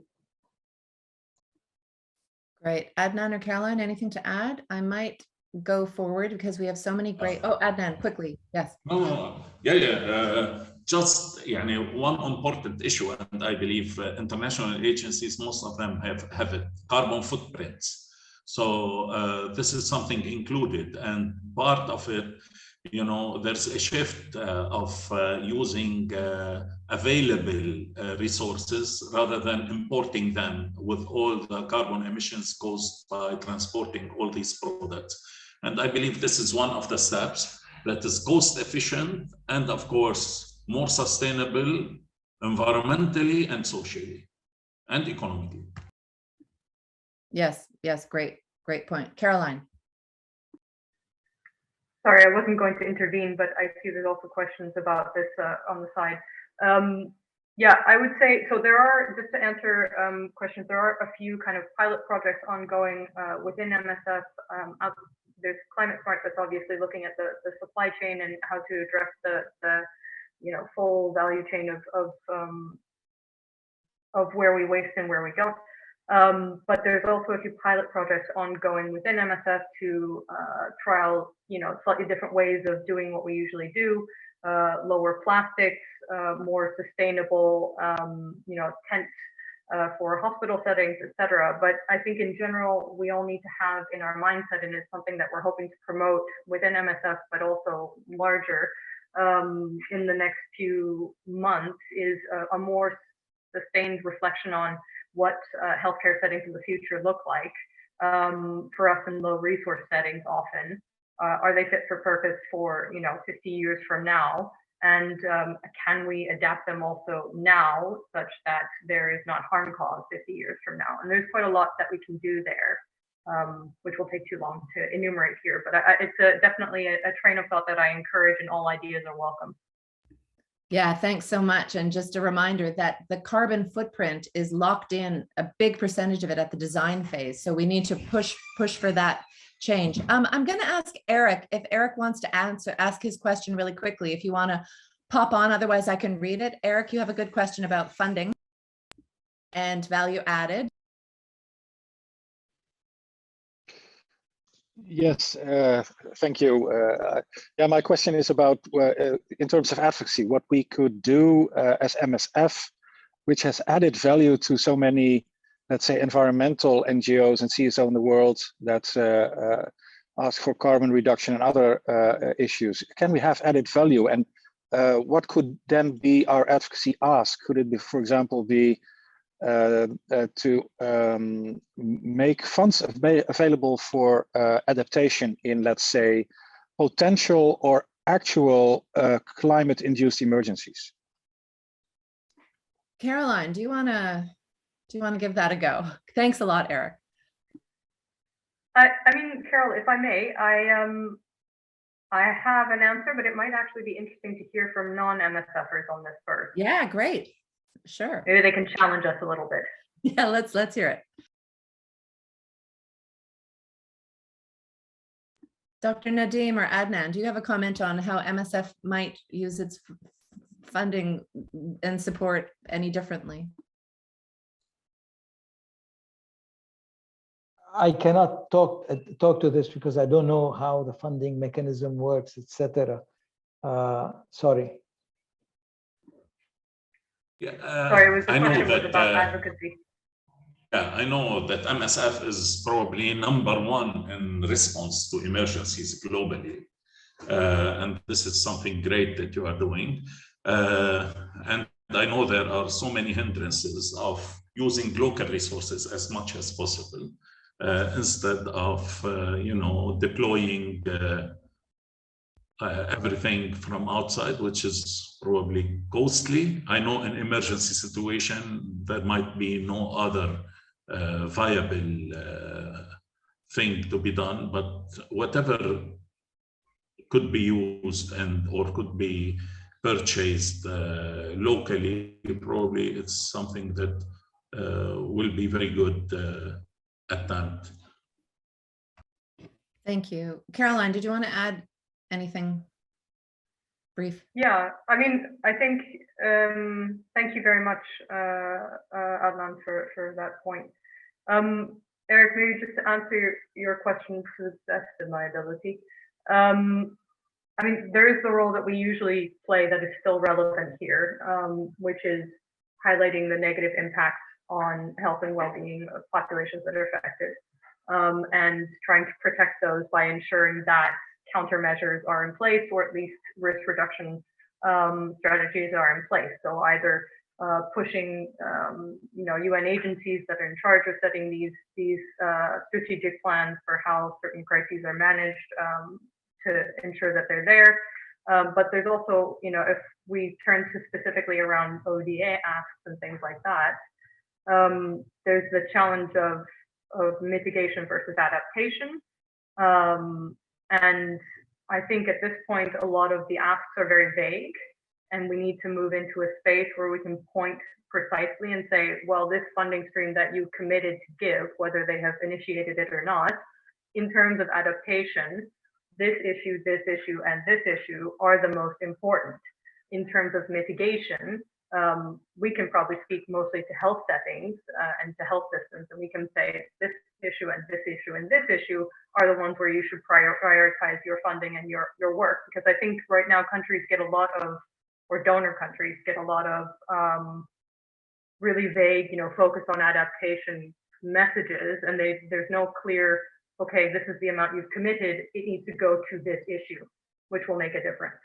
Great. Adnan or Caroline, anything to add? I might go forward because we have so many great, Adnan, quickly, yes. Just one important issue, and I believe international agencies, most of them have it, carbon footprints. So this is something included, and part of it there's a shift of using available resources rather than importing them with all the carbon emissions caused by transporting all these products. And I believe this is one of the steps that is cost efficient and, of course, more sustainable environmentally and socially and economically. Yes, great point. Caroline. Sorry, I wasn't going to intervene, but I see there's also questions about this on the side. Yeah, I would say, so there are, just to answer questions, there are a few kind of pilot projects ongoing within MSF. There's Climate Smart that's obviously looking at the supply chain and how to address the full value chain of where we waste and where we don't. But there's also a few pilot projects ongoing within MSF to trial, slightly different ways of doing what we usually do, lower plastics, more sustainable, tents for hospital settings, etc. But I think in general, we all need to have in our mindset, and it's something that we're hoping to promote within MSF, but also larger in the next few months, is a more sustained reflection on what healthcare settings in the future look like for us in low resource settings often. Are they fit for purpose for 50 years from now? And can we adapt them also now such that there is not harm caused 50 years from now? And there's quite a lot that we can do there, which will take too long to enumerate here. But it's definitely a train of thought that I encourage, and all ideas are welcome. Yeah, thanks so much. And just a reminder that the carbon footprint is locked in, a big percentage of it at the design phase. So we need to push for that change. I'm going to ask Eric if Eric wants to ask his question really quickly. If you want to pop on, otherwise I can read it. Eric, you have a good question about funding and value added. Yes, thank you. Yeah, my question is about, in terms of advocacy, what we could do as MSF, which has added value to so many, let's say, environmental NGOs and CSO in the world that ask for carbon reduction and other issues. Can we have added value? And what could then be our advocacy ask? Could it be, for example, be to make funds available for adaptation in, let's say, potential or actual climate-induced emergencies? Caroline, do you want to give that a go? Thanks a lot, Eric. I mean, Carol, if I may, I have an answer, but it might actually be interesting to hear from non-MSFers on this first. Yeah, great. Sure. Maybe they can challenge us a little bit. Yeah, let's hear it. Dr. Nadeem or Adnan, do you have a comment on how MSF might use its funding and support any differently? I cannot talk to this because I don't know how the funding mechanism works, etc. Sorry. Yeah, Sorry, the I know question was that about advocacy. Yeah, I know that MSF is probably #1 in response to emergencies globally. And this is something great that you are doing. And I know there are so many hindrances of using local resources as much as possible instead of, deploying everything from outside, which is probably costly. I know in emergency situation, there might be no other viable thing to be done, but whatever could be used or could be purchased locally, probably it's something that will be very good at that. Thank you. Caroline, did you want to add anything brief? Yeah, I mean, I think, thank you very much, Adnan, for that point. Eric, maybe just to answer your question to the best of my ability. I mean, there is the role that we usually play that is still relevant here, which is highlighting the negative impacts on health and well-being of populations that are affected, and trying to protect those by ensuring that countermeasures are in place, or at least risk reduction strategies are in place. So either pushing UN agencies that are in charge of setting these strategic plans for how certain crises are managed to ensure that they're there. But there's also, if we turn to specifically around ODA asks and things like that, there's the challenge of mitigation versus adaptation. And I think at this point, a lot of the asks are very vague, and we need to move into a space where we can point precisely and say, well, this funding stream that you committed to give, whether they have initiated it or not, in terms of adaptation, this issue, and this issue are the most important. In terms of mitigation, we can probably speak mostly to health settings and to health systems, and we can say this issue and this issue and this issue are the ones where you should prioritize your funding and your work. Because I think right now countries get a lot of, or donor countries get a lot of really vague, focus on adaptation messages, and there's no clear, okay, this is the amount you've committed, it needs to go to this issue, which will make a difference.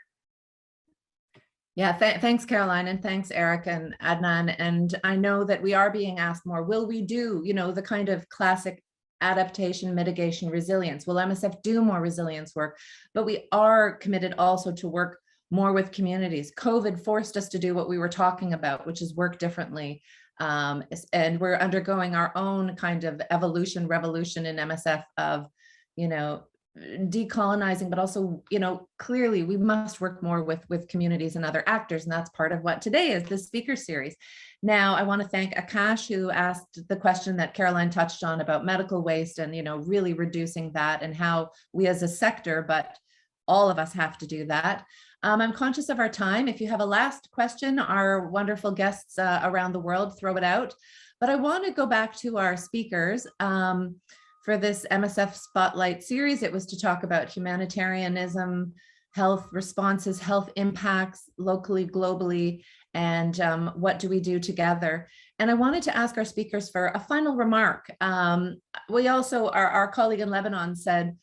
Yeah, thanks, Caroline, and thanks, Eric and Adnan. And I know that we are being asked more, will we do, the kind of classic adaptation, mitigation, resilience? Will MSF do more resilience work? But we are committed also to work more with communities. COVID forced us to do what we were talking about, which is work differently. And we're undergoing our own kind of revolution in MSF of, decolonizing, but also, clearly we must work more with communities and other actors. And that's part of what today is the speaker series. Now, I want to thank Akash, who asked the question that Caroline touched on about medical waste and, really reducing that, and how we as a sector, but all of us have to do that. I'm conscious of our time. If you have a last question, our wonderful guests around the world, throw it out. But I want to go back to our speakers. For this MSF Spotlight series, it was to talk about humanitarianism, health responses, health impacts locally, globally, and what do we do together. And I wanted to ask our speakers for a final remark. We also, our colleague in Lebanon said,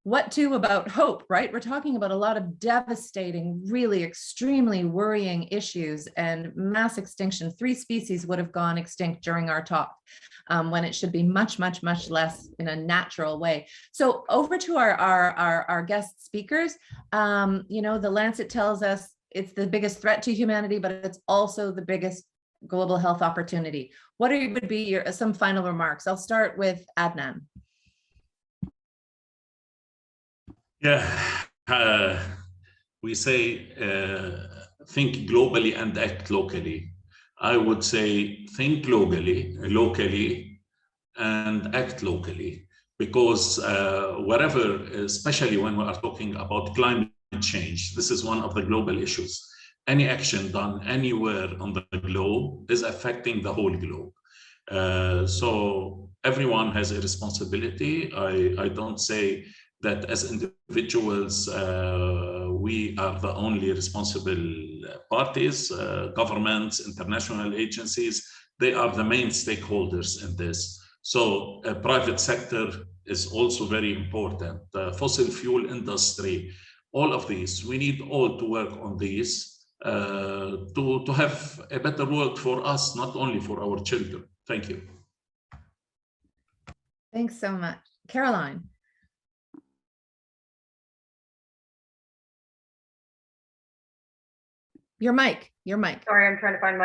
what to about hope, right? We're talking about a lot of devastating, really extremely worrying issues and mass extinction. 3 species would have gone extinct during our talk, when it should be much, much, much less in a natural way. So over to our guest speakers. The Lancet tells us it's the biggest threat to humanity, but it's also the biggest global health opportunity. What would be some final remarks? I'll start with Adnan. Yeah, we say think globally and act locally. I would say think locally, and act locally, because wherever, especially when we are talking about climate change, this is one of the global issues. Any action done anywhere on the globe is affecting the whole globe. So everyone has a responsibility. I don't say that as individuals, we are the only responsible parties. Governments, international agencies, they are the main stakeholders in this. So private sector is also very important. Fossil fuel industry, all of these, we need all to work on these to have a better world for us, not only for our children. Thank you. Thanks so much. Caroline. Your mic. Sorry, I'm trying to find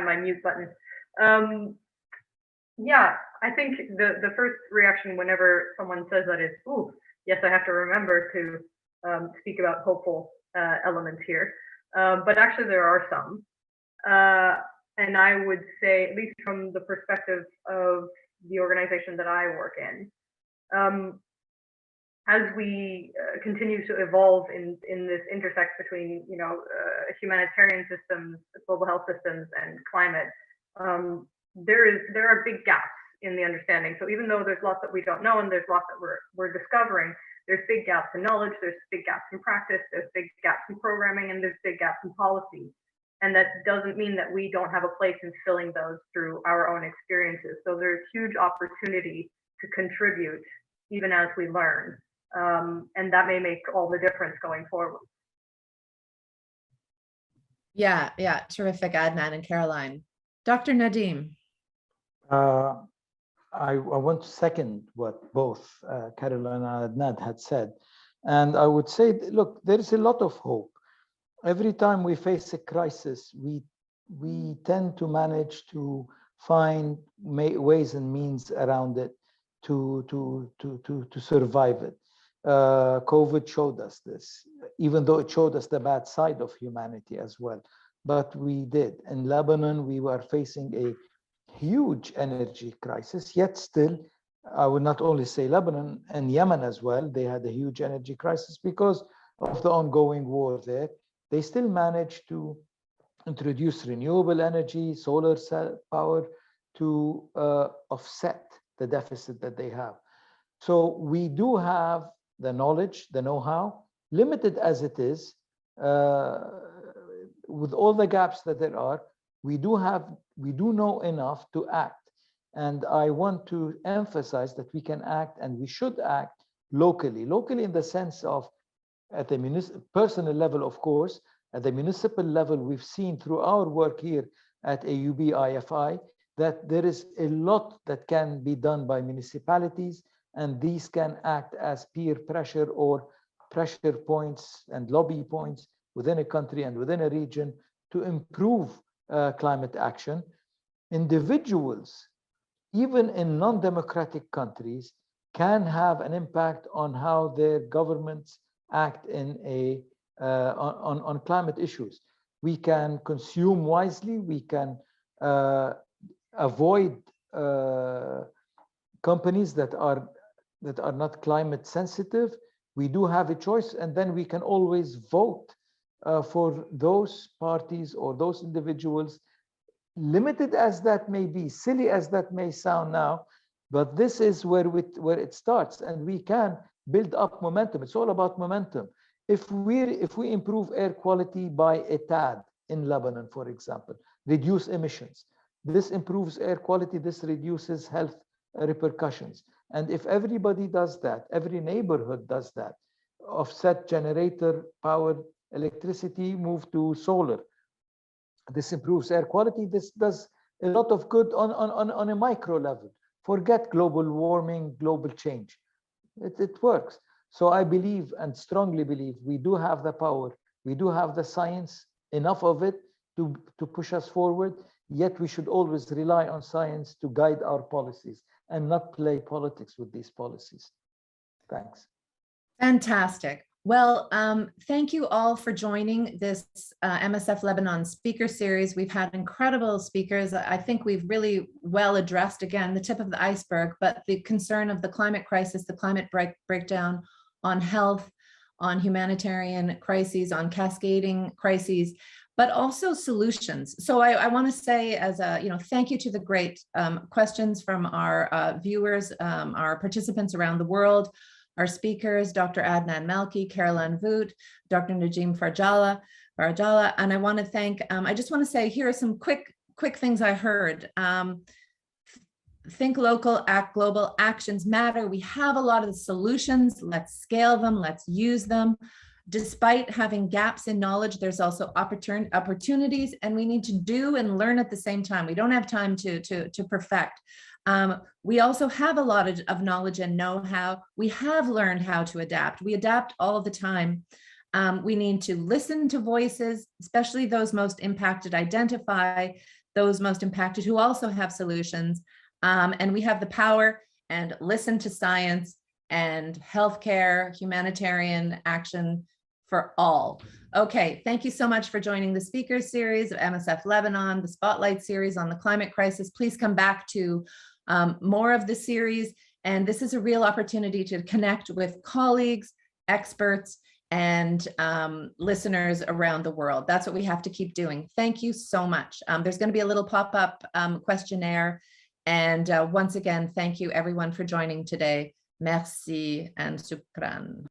my mute button. Yeah, I think the first reaction whenever someone says that is, ooh, yes, I have to remember to speak about hopeful elements here. But actually there are some. And I would say, at least from the perspective of the organization that I work in, as we continue to evolve in this intersection between, humanitarian systems, global health systems, and climate, there are big gaps in the understanding. So even though there's lots that we don't know and there's lots that we're discovering, there's big gaps in knowledge, there's big gaps in practice, there's big gaps in programming, and there's big gaps in policy. And that doesn't mean that we don't have a place in filling those through our own experiences. So there's huge opportunity to contribute even as we learn. And that may make all the difference going forward. Yeah, terrific, Adnan and Caroline. Dr. Nadim. I want to second what both Caroline and Adnan had said. And I would say, look, there is a lot of hope. Every time we face a crisis, we tend to manage to find ways and means around it to survive it. COVID showed us this, even though it showed us the bad side of humanity as well. But we did. In Lebanon, we were facing a huge energy crisis, yet still, I would not only say Lebanon and Yemen as well, they had a huge energy crisis because of the ongoing war there. They still managed to introduce renewable energy, solar cell power to offset the deficit that they have. So we do have the knowledge, the know-how, limited as it is, with all the gaps that there are, we do know enough to act. And I want to emphasize that we can act and we should act locally in the sense of at the personal level, of course, at the municipal level, we've seen through our work here at AUB IFI that there is a lot that can be done by municipalities, and these can act as peer pressure or pressure points and lobby points within a country and within a region to improve climate action. Individuals, even in non-democratic countries, can have an impact on how their governments act in on climate issues. We can consume wisely. We can avoid companies that are not climate sensitive. We do have a choice, and then we can always vote for those parties or those individuals, limited as that may be, silly as that may sound now, but this is where it starts, and we can build up momentum. It's all about momentum. If we improve air quality by a tad in Lebanon, for example, reduce emissions, this improves air quality, this reduces health repercussions. And if everybody does that, every neighborhood does that, offset generator power electricity, move to solar, this improves air quality. This does a lot of good on a micro level. Forget global warming, global change. It works. So I believe and strongly believe we do have the power, we do have the science, enough of it to push us forward, yet we should always rely on science to guide our policies and not play politics with these policies. Thanks. Fantastic. Well, thank you all for joining this MSF Lebanon speaker series. We've had incredible speakers. I think we've really well addressed, again, the tip of the iceberg, but the concern of the climate crisis, the climate breakdown on health, on humanitarian crises, on cascading crises, but also solutions. So I want to say, as a, thank you to the great questions from our viewers, our participants around the world, our speakers, Dr. Adnan Melky, Caroline Voot, Dr. Najim Farjala, and I want to thank, I just want to say, here are some quick things I heard. Think local, act global, actions matter. We have a lot of the solutions. Let's scale them, let's use them. Despite having gaps in knowledge, there's also opportunities, and we need to do and learn at the same time. We don't have time to perfect. We also have a lot of knowledge and know-how. We have learned how to adapt. We adapt all the time. We need to listen to voices, especially those most impacted, identify those most impacted who also have solutions. And we have the power and listen to science and healthcare, humanitarian action for all. Okay, thank you so much for joining the speaker series of MSF Lebanon, the Spotlight series on the climate crisis. Please come back to more of the series. And this is a real opportunity to connect with colleagues, experts, and listeners around the world. That's what we have to keep doing. Thank you so much. There's going to be a little pop-up questionnaire. And once again, thank you everyone for joining today. Merci and shukran.